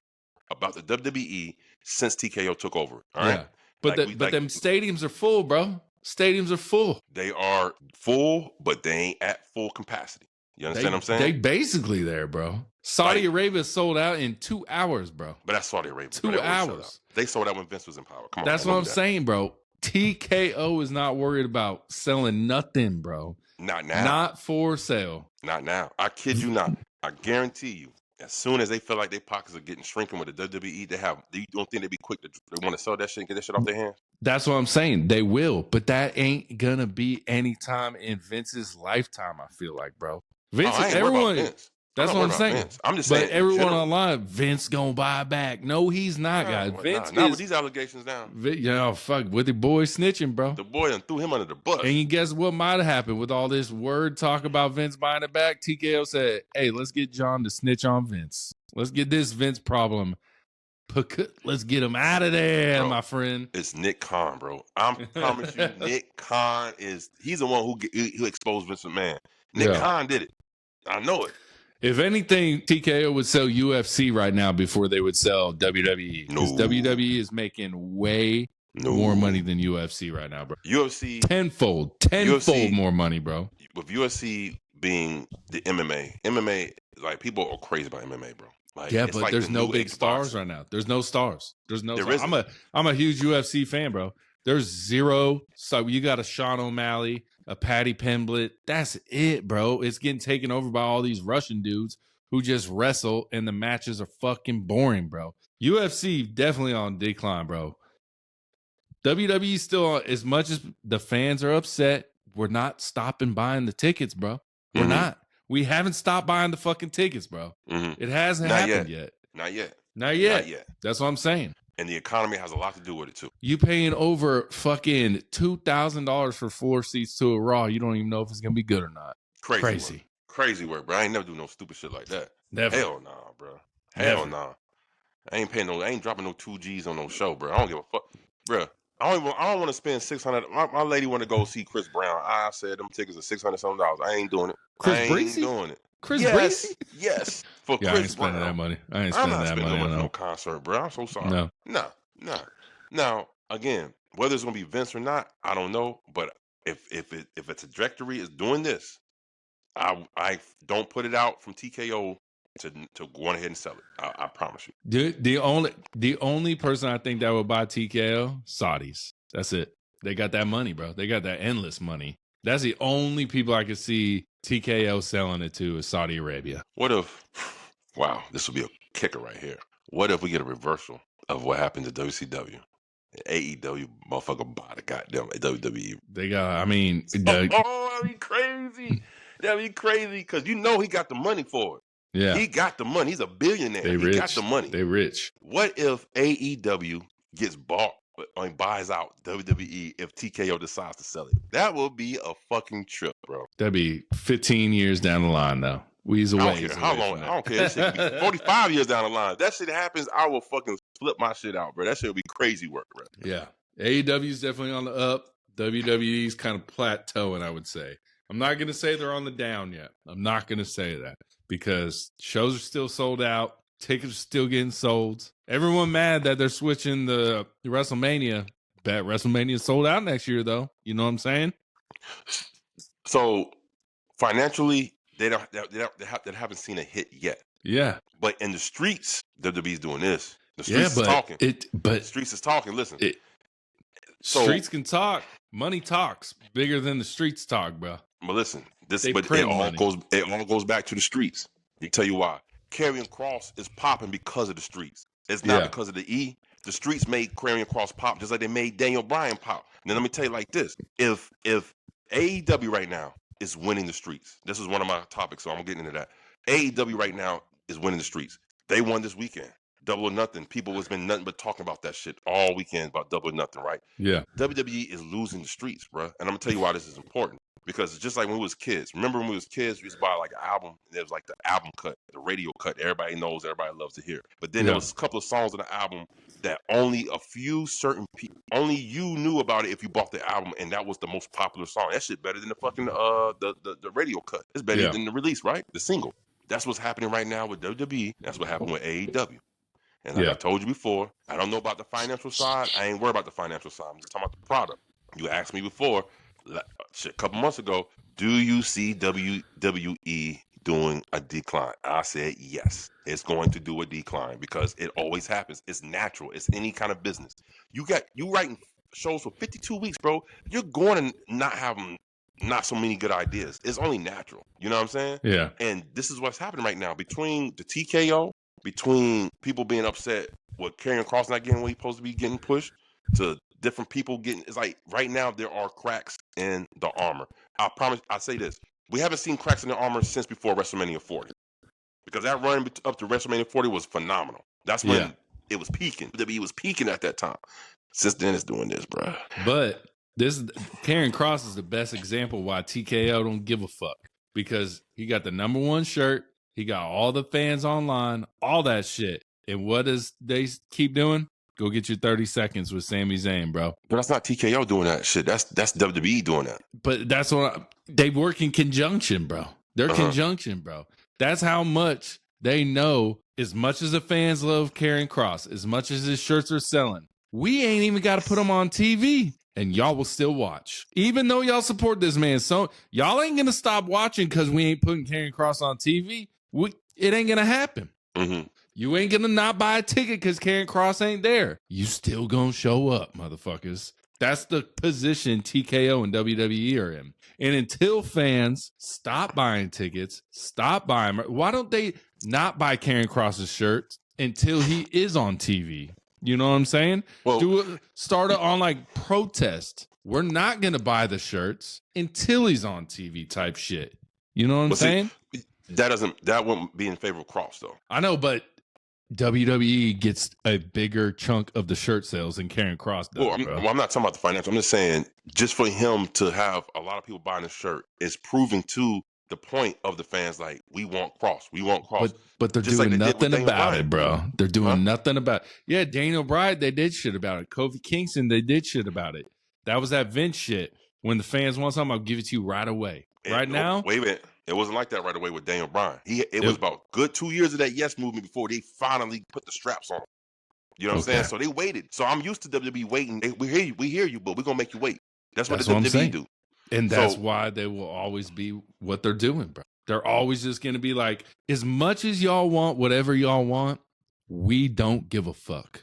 about the WWE since TKO took over. All right? But them stadiums are full, bro. Stadiums are full. They are full, but they ain't at full capacity. You understand what I'm saying? They basically there, bro. Saudi Arabia sold out in 2 hours, bro. But that's Saudi Arabia. 2 hours. They sold out when Vince was in power. Come on. That's what I'm saying, bro. TKO is not worried about selling nothing, bro. Not now. Not for sale. Not now. I kid you not. I guarantee you, as soon as they feel like their pockets are getting shrinking with the WWE, you don't think they'd be quick to want to sell that shit and get that shit off their hands? That's what I'm saying. They will, but that ain't gonna be any time in Vince's lifetime, I feel like, bro. Vince, everyone. That's what I'm saying. Vince. I'm just saying. But everyone online, Vince gonna buy back. No, he's not, guys. Vince not with these allegations now. Fuck with the boy snitching, bro. The boy done threw him under the bus. And you guess what might have happened with all this word talk about Vince buying it back? TKO said, "Hey, let's get John to snitch on Vince. Let's get this Vince problem. Let's get him out of there, bro, my friend." It's Nick Khan, bro. I promise you, Nick Khan he's the one who exposed Vince McMahon. Nick Khan did it. I know it. If anything, TKO would sell UFC right now before they would sell WWE. Because WWE is making way more money than UFC right now, bro. UFC tenfold more money, bro. With UFC being the MMA, like, people are crazy about MMA, bro. Like, yeah, but there's no big stars right now. There's no stars. I'm a huge UFC fan, bro. There's zero. So you got a Sean O'Malley, a Patty Pimblett. That's it, bro. It's getting taken over by all these Russian dudes who just wrestle, and the matches are fucking boring, bro. UFC definitely on decline, bro. WWE still on. As much as the fans are upset, we're not stopping buying the tickets, bro. We're not. We haven't stopped buying the fucking tickets, bro. It hasn't happened yet. Not yet. That's what I'm saying. And the economy has a lot to do with it too. You paying over fucking $2,000 for 4 seats to a Raw. You don't even know if it's gonna be good or not. Crazy work, bro. I ain't never do no stupid shit like that. Never. Hell nah, bro. Hell nah. I ain't dropping no 2Gs on no show, bro. I don't give a fuck, bro. I don't want to spend $600. My lady want to go see Chris Brown. I said them tickets are $600 something. I ain't doing it. Chris Breezy? Yes. For yeah, Chris I ain't spending Brown. that money. I'm not spending that money on no concert, bro. I'm so sorry. No. Now, again, whether it's gonna be Vince or not, I don't know. But if its trajectory is doing this, I don't put it out from TKO to go on ahead and sell it. I promise you. The only person I think that would buy TKO, Saudis. That's it. They got that money, bro. They got that endless money. That's the only people I could see TKO selling it to is Saudi Arabia. What if, wow, this will be a kicker right here. What if we get a reversal of what happened to WCW? AEW motherfucker buy the goddamn WWE. They got, I mean, that'd be crazy. That'd be crazy because you know he got the money for it. Yeah. He got the money. He's a billionaire. He got the money. They rich. What if AEW gets bought or buys out WWE if TKO decides to sell it? That would be a fucking trip, bro. That'd be 15 years down the line, though. I don't care how long. I don't care. That shit could be 45 years down the line. That shit happens, I will fucking flip my shit out, bro. That shit would be crazy work, bro. Yeah. AEW's definitely on the up. WWE's kind of plateauing, I would say. I'm not going to say they're on the down yet. I'm not going to say that because shows are still sold out. Tickets are still getting sold. Everyone mad that they're switching the WrestleMania. Bet WrestleMania sold out next year, though. You know what I'm saying? So financially, they haven't seen a hit yet. Yeah. But in the streets, WWE's doing this. The streets is talking. The streets is talking. Listen. Streets can talk. Money talks bigger than the streets talk, bro. But listen, it all goes back to the streets. I'll tell you why. Karrion Kross is popping because of the streets. It's not because of the E. The streets made Karrion Kross pop just like they made Daniel Bryan pop. Now let me tell you like this: if AEW right now is winning the streets, this is one of my topics, so I'm getting into that. AEW right now is winning the streets. They won this weekend. Double or Nothing. People has been nothing but talking about that shit all weekend about Double or Nothing, right? Yeah. WWE is losing the streets, bro. And I'm gonna tell you why this is important. Because it's just like when we was kids. Remember when we was kids, we used to buy like an album, and there was like the album cut, the radio cut. Everybody knows, everybody loves to hear. But then there was a couple of songs on the album that only a few certain people, only you knew about it if you bought the album, and that was the most popular song. That shit better than the fucking the radio cut. It's better than the release, right? The single. That's what's happening right now with WWE. That's what happened with AEW. And like I told you before, I don't know about the financial side. I ain't worried about the financial side. I'm just talking about the product. You asked me before, a couple months ago, do you see WWE doing a decline? I said yes. It's going to do a decline because it always happens. It's natural. It's any kind of business. You writing shows for 52 weeks, bro. You're going to not have not so many good ideas. It's only natural. You know what I'm saying? Yeah. And this is what's happening right now between the TKO, between people being upset with Karrion Kross not getting what he's supposed to be getting pushed, to different people getting. It's like right now there are cracks in the armor. I promise. I say this: we haven't seen cracks in the armor since before WrestleMania 40, because that run up to WrestleMania 40 was phenomenal. That's when it was peaking. WWE was peaking at that time. Since then, it's doing this, bro. But Karrion Kross is the best example why TKO don't give a fuck, because he got the #1 shirt. He got all the fans online, all that shit. And what does they keep doing? Go get your 30 seconds with Sami Zayn, bro. But that's not TKO doing that shit. That's WWE doing that. But that's what they work in conjunction, bro. They're conjunction, bro. That's how much they know. As much as the fans love Karrion Kross, as much as his shirts are selling, we ain't even got to put them on TV. And y'all will still watch. Even though y'all support this man. So y'all ain't going to stop watching because we ain't putting Karrion Kross on TV. It ain't going to happen. Mm-hmm. You ain't going to not buy a ticket because Karrion Kross ain't there. You still going to show up, motherfuckers. That's the position TKO and WWE are in. And until fans stop buying tickets, why don't they not buy Karrion Kross's shirt until he is on TV? You know what I'm saying? Well, start it on like protest. We're not going to buy the shirts until he's on TV type shit. You know what I'm saying? That wouldn't be in favor of Kross though. I know, but WWE gets a bigger chunk of the shirt sales than Karrion Kross does, Well, I'm not talking about the financial. I'm just saying, just for him to have a lot of people buying his shirt is proving to the point of the fans, like, we want Cross. We want Cross. But they're just doing like they did with nothing Daniel about Bryan. it, bro. They're doing nothing about it. Yeah, Daniel Bryan, they did shit about it. Kofi Kingston, they did shit about it. That was that Vince shit. When the fans want something, I'll give it to you right away. Now? Wait a minute. It wasn't like that right away with Daniel Bryan. It was about good 2 years of that yes movement before they finally put the straps on him. You know what I'm saying? So they waited. So I'm used to WWE waiting. We hear you, but we're going to make you wait. That's what the WWE do. And that's why they will always be what they're doing, bro. They're always just going to be like, as much as y'all want whatever y'all want, we don't give a fuck.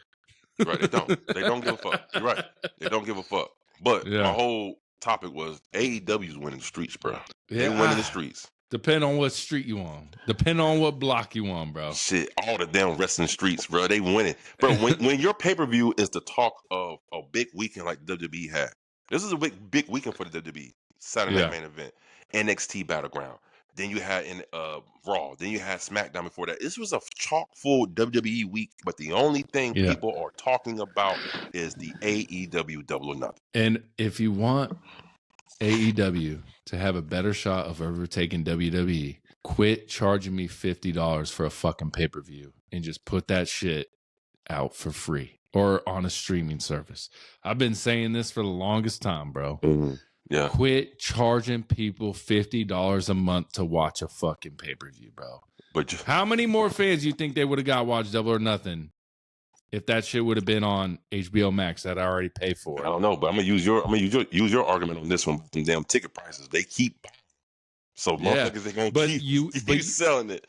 Right, they don't. They don't give a fuck. You're right. They don't give a fuck. But my whole topic was AEW's winning the streets, bro. They winning the streets. Depend on what street you on. Depend on what block you on, bro. Shit, all the damn wrestling streets, bro. They winning. Bro, when your pay-per-view is the talk of a big weekend like WWE had. This is a big weekend for the WWE. Saturday Night Main Event. NXT Battleground. Then you had in Raw. Then you had SmackDown before that. This was a chock-full WWE week, but the only thing people are talking about is the AEW Double or Nothing. And if you want AEW to have a better shot of overtaking WWE, quit charging me $50 for a fucking pay-per-view and just put that shit out for free or on a streaming service. I've been saying this for the longest time, bro. Mm-hmm. Yeah. Quit charging people $50 a month to watch a fucking pay-per-view, bro. But how many more fans you think they would have got watch Double or Nothing if that shit would have been on HBO Max that I already pay for? I don't know, but I'm gonna use your argument on this one. Them damn ticket prices, they keep buying. So motherfuckers, they gonna keep selling it.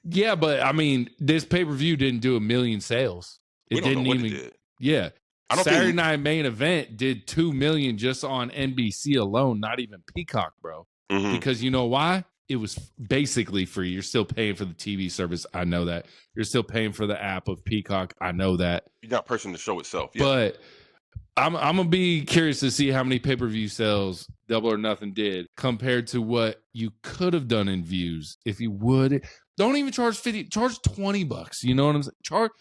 Yeah, but I mean, this pay-per-view didn't do 1 million sales. It didn't even. It did. Yeah. Saturday Night Main Event did 2 million just on NBC alone, not even Peacock, bro. Mm-hmm. Because you know why? It was basically free. You're still paying for the TV service. I know that. You're still paying for the app of Peacock. I know that. You're not pushing the show itself. Yeah. But I'm going to be curious to see how many pay-per-view sales Double or Nothing did compared to what you could have done in views if you would. Don't even charge 50, charge $20. You know what I'm saying? Charge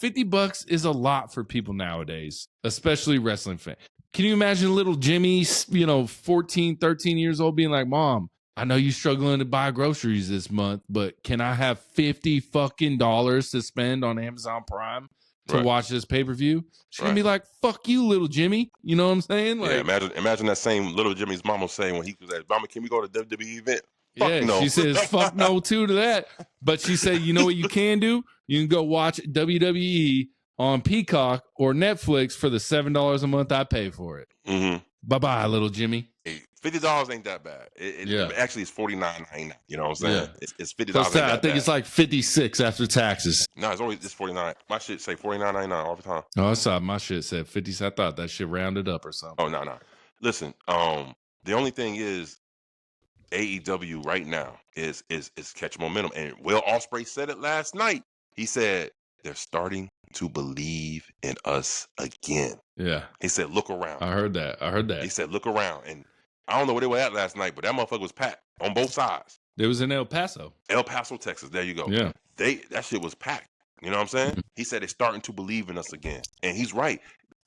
$50 is a lot for people nowadays, especially wrestling fans. Can you imagine little Jimmy, 14, 13 years old being like, Mom, I know you're struggling to buy groceries this month, but can I have $50 fucking dollars to spend on Amazon Prime to watch this pay-per-view? She's going to be like, fuck you, little Jimmy. You know what I'm saying? Like, yeah, imagine that same little Jimmy's mama saying when he was like, Mama, can we go to the WWE event? Fuck no. She says, fuck no too to that. But she said, you know what you can do? You can go watch WWE on Peacock or Netflix for the $7 a month I pay for it. Mm-hmm. Bye-bye, little Jimmy. Hey, $50 ain't that bad. Actually, it's $49.99. You know what I'm saying? Yeah. It's $50. I think it's like $56 after taxes. No, it's $49. My shit say $49.99 all the time. Oh, I saw my shit said 50. I thought that shit rounded up or something. Oh, no. Listen, the only thing is AEW right now is catching momentum. And Will Ospreay said it last night. He said they're starting to believe in us again. Yeah. He said, look around. I heard that. He said, look around. And I don't know where they were at last night, but that motherfucker was packed on both sides. It was in El Paso. El Paso, Texas. There you go. Yeah. That shit was packed. You know what I'm saying? He said they're starting to believe in us again. And he's right.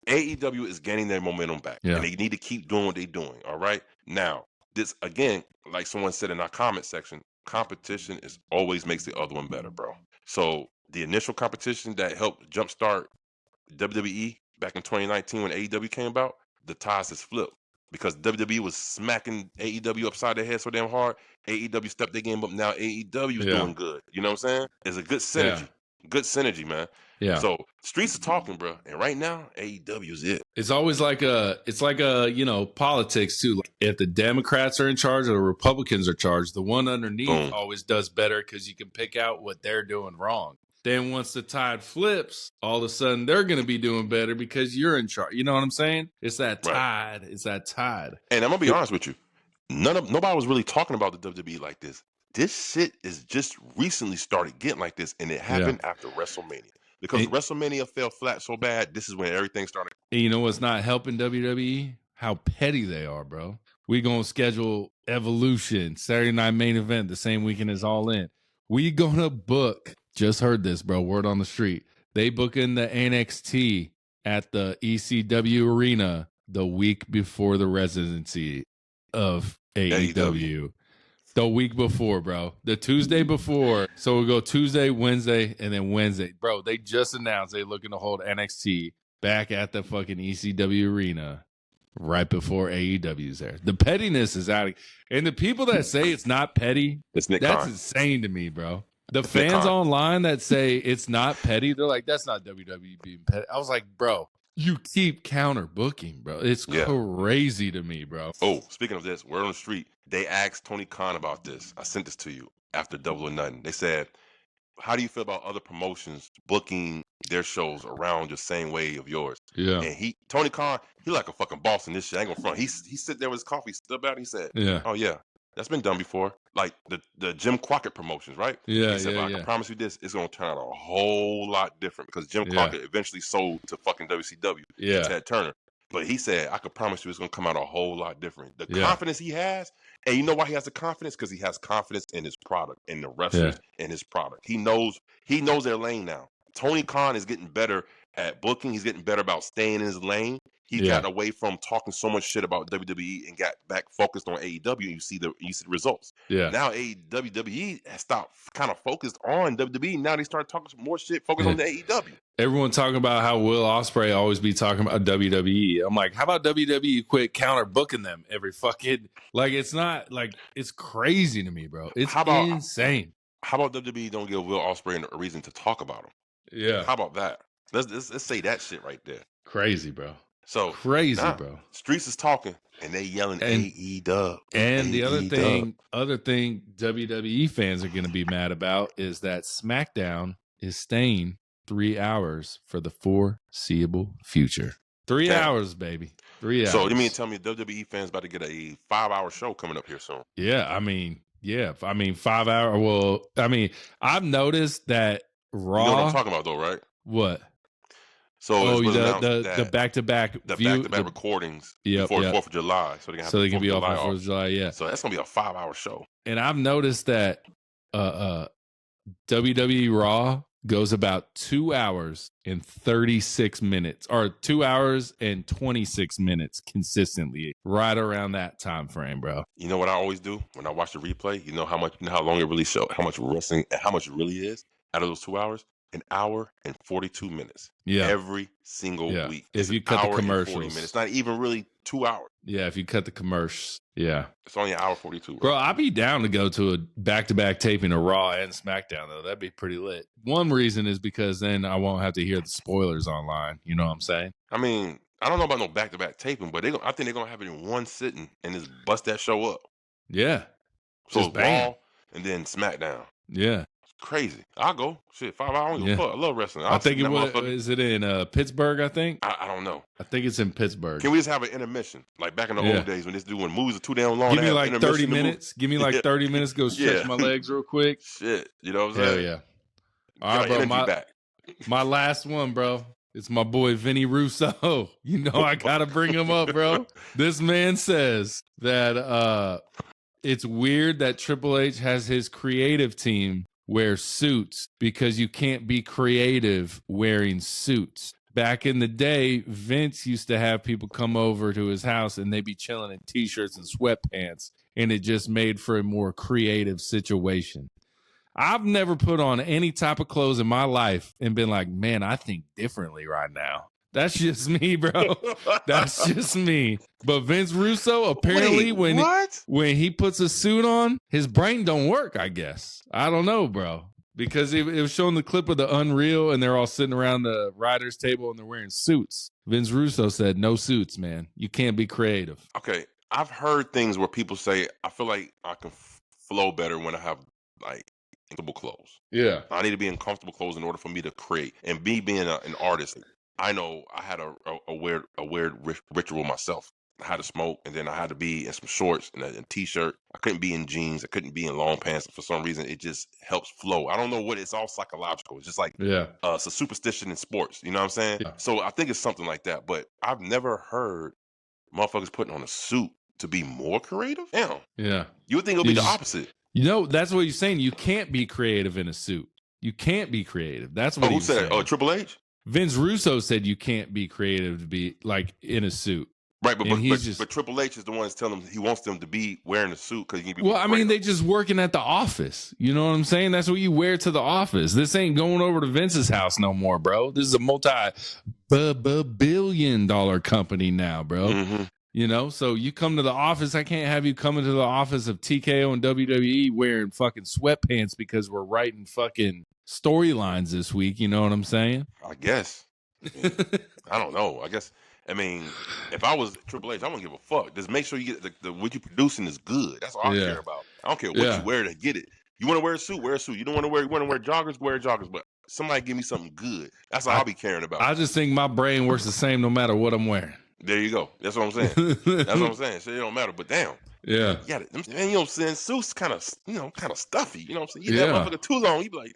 AEW is gaining their momentum back. Yeah. And they need to keep doing what they're doing. All right? Now, this, again, like someone said in our comment section, competition always makes the other one better, bro. So the initial competition that helped jumpstart WWE back in 2019 when AEW came about, the ties has flipped. Because WWE was smacking AEW upside their head so damn hard, AEW stepped their game up. Now AEW is doing good. You know what I'm saying? It's a good synergy. Yeah. Good synergy, man. Yeah. So streets are talking, bro. And right now, AEW is it. It's always like politics too. Like if the Democrats are in charge or the Republicans are in charge, the one underneath always does better because you can pick out what they're doing wrong. Then once the tide flips, all of a sudden they're going to be doing better because you're in charge. You know what I'm saying? It's that tide. Right. It's that tide. And I'm going to be honest with you. Nobody was really talking about the WWE like this. This shit is just recently started getting like this, and it happened after WrestleMania. Because WrestleMania fell flat so bad, this is when everything started. And you know what's not helping WWE? How petty they are, bro. We going to schedule Evolution, Saturday Night Main Event, the same weekend as All In. We going to book Just heard this, bro. Word on the street. They book in the NXT at the ECW arena the week before the residency of AEW. The week before, bro. The Tuesday before. So we'll go Tuesday, Wednesday, and then Wednesday. Bro, they just announced they're looking to hold NXT back at the fucking ECW arena right before AEW's there. The pettiness is out. And the people that say it's not petty, that's insane to me, bro. The fans online that say it's not petty, they're like, that's not WWE being petty. I was like, bro, you keep counter booking, bro. It's crazy to me, bro. Oh, speaking of this, word on the street, they asked Tony Khan about this. I sent this to you after Double or Nothing. They said, how do you feel about other promotions booking their shows around the same way of yours? Yeah. And Tony Khan, he like a fucking boss in this shit. I ain't gonna front. He sit there with his coffee, stood out, and he said, oh yeah, that's been done before. Like the Jim Crockett promotions, right? Yeah, he said, I can promise you this, it's gonna turn out a whole lot different because Jim Crockett eventually sold to fucking WCW, Ted Turner. But he said, I could promise you it's going to come out a whole lot different. The confidence he has, and you know why he has the confidence? Because he has confidence in his product, in the wrestlers, in his product. He knows their lane now. Tony Khan is getting better at booking. He's getting better about staying in his lane. He got away from talking so much shit about WWE and got back focused on AEW. And you see the results. Yeah. Now WWE has stopped kind of focused on WWE. Now they start talking some more shit focused on the AEW. Everyone talking about how Will Ospreay always be talking about WWE. I'm like, how about WWE quit counter booking them every fucking like? It's not like it's crazy to me, bro. It's insane. How about WWE don't give Will Ospreay a reason to talk about him? Yeah. How about that? Let's say that shit right there. Crazy, bro. So crazy, bro. Streets is talking and they yelling AEW. And the other thing WWE fans are going to be mad about is that SmackDown is staying 3 hours for the foreseeable future. 3 hours, baby. 3 hours. So you mean tell me WWE fans about to get a 5-hour show coming up here soon? Yeah, I mean 5 hour. Well, I mean, I've noticed that Raw. You know what I'm talking about, though, right? What? So the back-to-back recordings before the 4th of July, so they can be off on 4th of July. Yeah. So that's gonna be a 5-hour show. And I've noticed that WWE Raw goes about 2 hours and 36 minutes, or 2 hours and 26 minutes consistently, right around that time frame, bro. You know what I always do when I watch the replay? You know how long it really shows, how much wrestling, and how much it really is out of those 2 hours? 1 hour and 42 minutes. Yeah. Every single week. If you cut the commercials. It's not even really 2 hours. Yeah, if you cut the commercials. Yeah. It's only 1 hour 42. Bro, I'd be down to go to a back-to-back taping of Raw and SmackDown, though. That'd be pretty lit. One reason is because then I won't have to hear the spoilers online. You know what I'm saying? I mean, I don't know about no back-to-back taping, but I think they're going to have it in one sitting and just bust that show up. Yeah. So it's Raw and then SmackDown. Yeah. Crazy. I'll go. Shit, 5 hours. I love wrestling. I think is it in Pittsburgh, I think? I don't know. I think it's in Pittsburgh. Can we just have an intermission? Like back in the old days when when movies are too damn long. Give me like 30 minutes. Give me like 30 minutes. Go stretch my legs real quick. Shit. You know what I'm saying? Hell yeah. All right, bro. My last one, bro. It's my boy Vinny Russo. You know I gotta bring him up, bro. This man says that it's weird that Triple H has his creative team wear suits because you can't be creative wearing suits. Back in the day, Vince used to have people come over to his house and they'd be chilling in t-shirts and sweatpants, and it just made for a more creative situation. I've never put on any type of clothes in my life and been like, man, I think differently right now. That's just me, bro. That's just me. But Vince Russo, apparently, when he puts a suit on, his brain don't work, I guess. I don't know, bro. Because it was showing the clip of the Unreal, and they're all sitting around the writer's table, and they're wearing suits. Vince Russo said, no suits, man. You can't be creative. Okay. I've heard things where people say, I feel like I can flow better when I have, like, comfortable clothes. Yeah. I need to be in comfortable clothes in order for me to create. And me being an artist, I know I had a weird ritual myself. I had to smoke, and then I had to be in some shorts and a t-shirt. I couldn't be in jeans. I couldn't be in long pants. For some reason, it just helps flow. I don't know what. It's all psychological. It's just like it's a superstition in sports. You know what I'm saying? Yeah. So I think it's something like that. But I've never heard motherfuckers putting on a suit to be more creative. Damn. Yeah. You would think it would be the opposite. You know, that's what you're saying. You can't be creative in a suit. You can't be creative. That's what who he was said saying. Oh, Triple H? Vince Russo said you can't be creative to be like in a suit. Right, but but Triple H is the one that's telling them he wants them to be wearing a suit because you can be. Well, I mean, they just working at the office. You know what I'm saying? That's what you wear to the office. This ain't going over to Vince's house no more, bro. This is a multi-billion-dollar company now, bro. Mm-hmm. You know, so you come to the office. I can't have you come into the office of TKO and WWE wearing fucking sweatpants because we're writing fucking storylines this week. You know what I'm saying? I guess. I don't know. I mean, if I was Triple H, I wouldn't give a fuck. Just make sure you get the what you're producing is good. That's all I care about. I don't care what you wear to get it. You want to wear a suit, wear a suit. You want to wear joggers, wear joggers. But somebody give me something good. That's all I'll be caring about. I just think my brain works the same no matter what I'm wearing. There you go. That's what I'm saying. That's what I'm saying. So it don't matter. But damn. Yeah. And you know what I'm saying? Suits kind of stuffy. You know what I'm saying? You that motherfucker too long, you be like,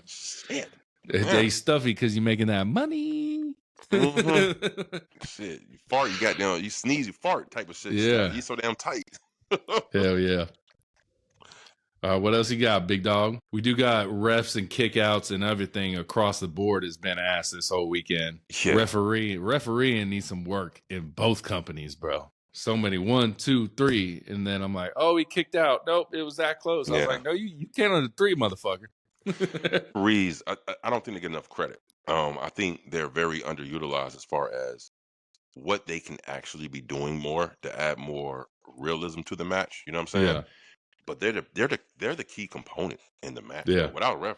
shit. They stuffy because you're making that money. Mm-hmm. Shit, you fart, you got down, you sneeze, you fart type of shit. Yeah. You so damn tight. Hell yeah. What else you got, big dog? We do got refs and kickouts and everything across the board has been asked this whole weekend. Yeah. Refereeing needs some work in both companies, bro. So many 1, 2, 3, and then I'm like, oh, he kicked out. Nope, it was that close. I was like, no, you can't on the 3, motherfucker. Referees, I don't think they get enough credit. I think they're very underutilized as far as what they can actually be doing more to add more realism to the match. You know what I'm saying? Yeah. But they're the key component in the match. Yeah. Without a ref,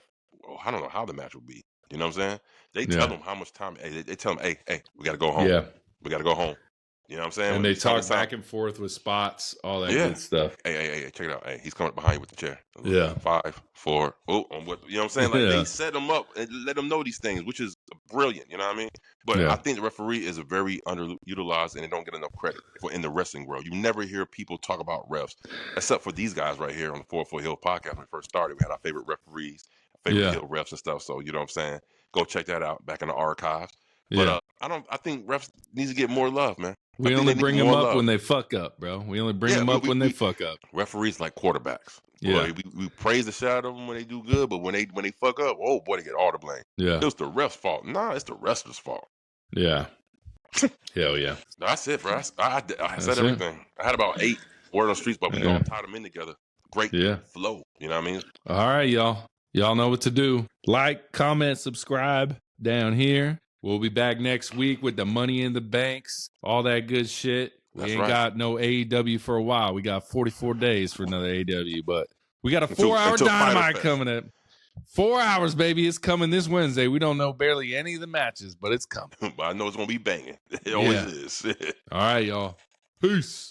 I don't know how the match would be. You know what I'm saying? They tell them how much time. They tell them, hey, we got to go home. Yeah. We got to go home. You know what I'm saying? And they talk back and forth with spots, all that good stuff. Hey, check it out. Hey, he's coming behind you with the chair. Yeah. 5, 4. Oh, you know what I'm saying? Like they set them up and let them know these things, which is brilliant. You know what I mean? But I think the referee is a very underutilized, and they don't get enough credit in the wrestling world. You never hear people talk about refs, except for these guys right here on the 4 Hill podcast. When we first started, we had our favorite referees, favorite Hill refs and stuff. So you know what I'm saying? Go check that out back in the archives. But I think refs need to get more love, man. We only bring them up when they fuck up, bro. We only bring them up when they fuck up. Referees like quarterbacks. Yeah, boy, we praise the shit out of them when they do good, but when they fuck up, oh boy, they get all the blame. Yeah, it was the ref's fault. Nah, it's the wrestler's fault. Yeah. Hell yeah. That's it, bro. I said everything. I had about 8 word on the streets, but we all tied them in together. Great flow. You know what I mean? All right, y'all. Y'all know what to do. Like, comment, subscribe down here. We'll be back next week with the Money in the Banks, all that good shit. We ain't got no AEW for a while. We got 44 days for another AEW, but we got a 4-hour Dynamite coming up. 4 hours, baby. It's coming this Wednesday. We don't know barely any of the matches, but it's coming. But I know it's going to be banging. It always is. All right, y'all. Peace.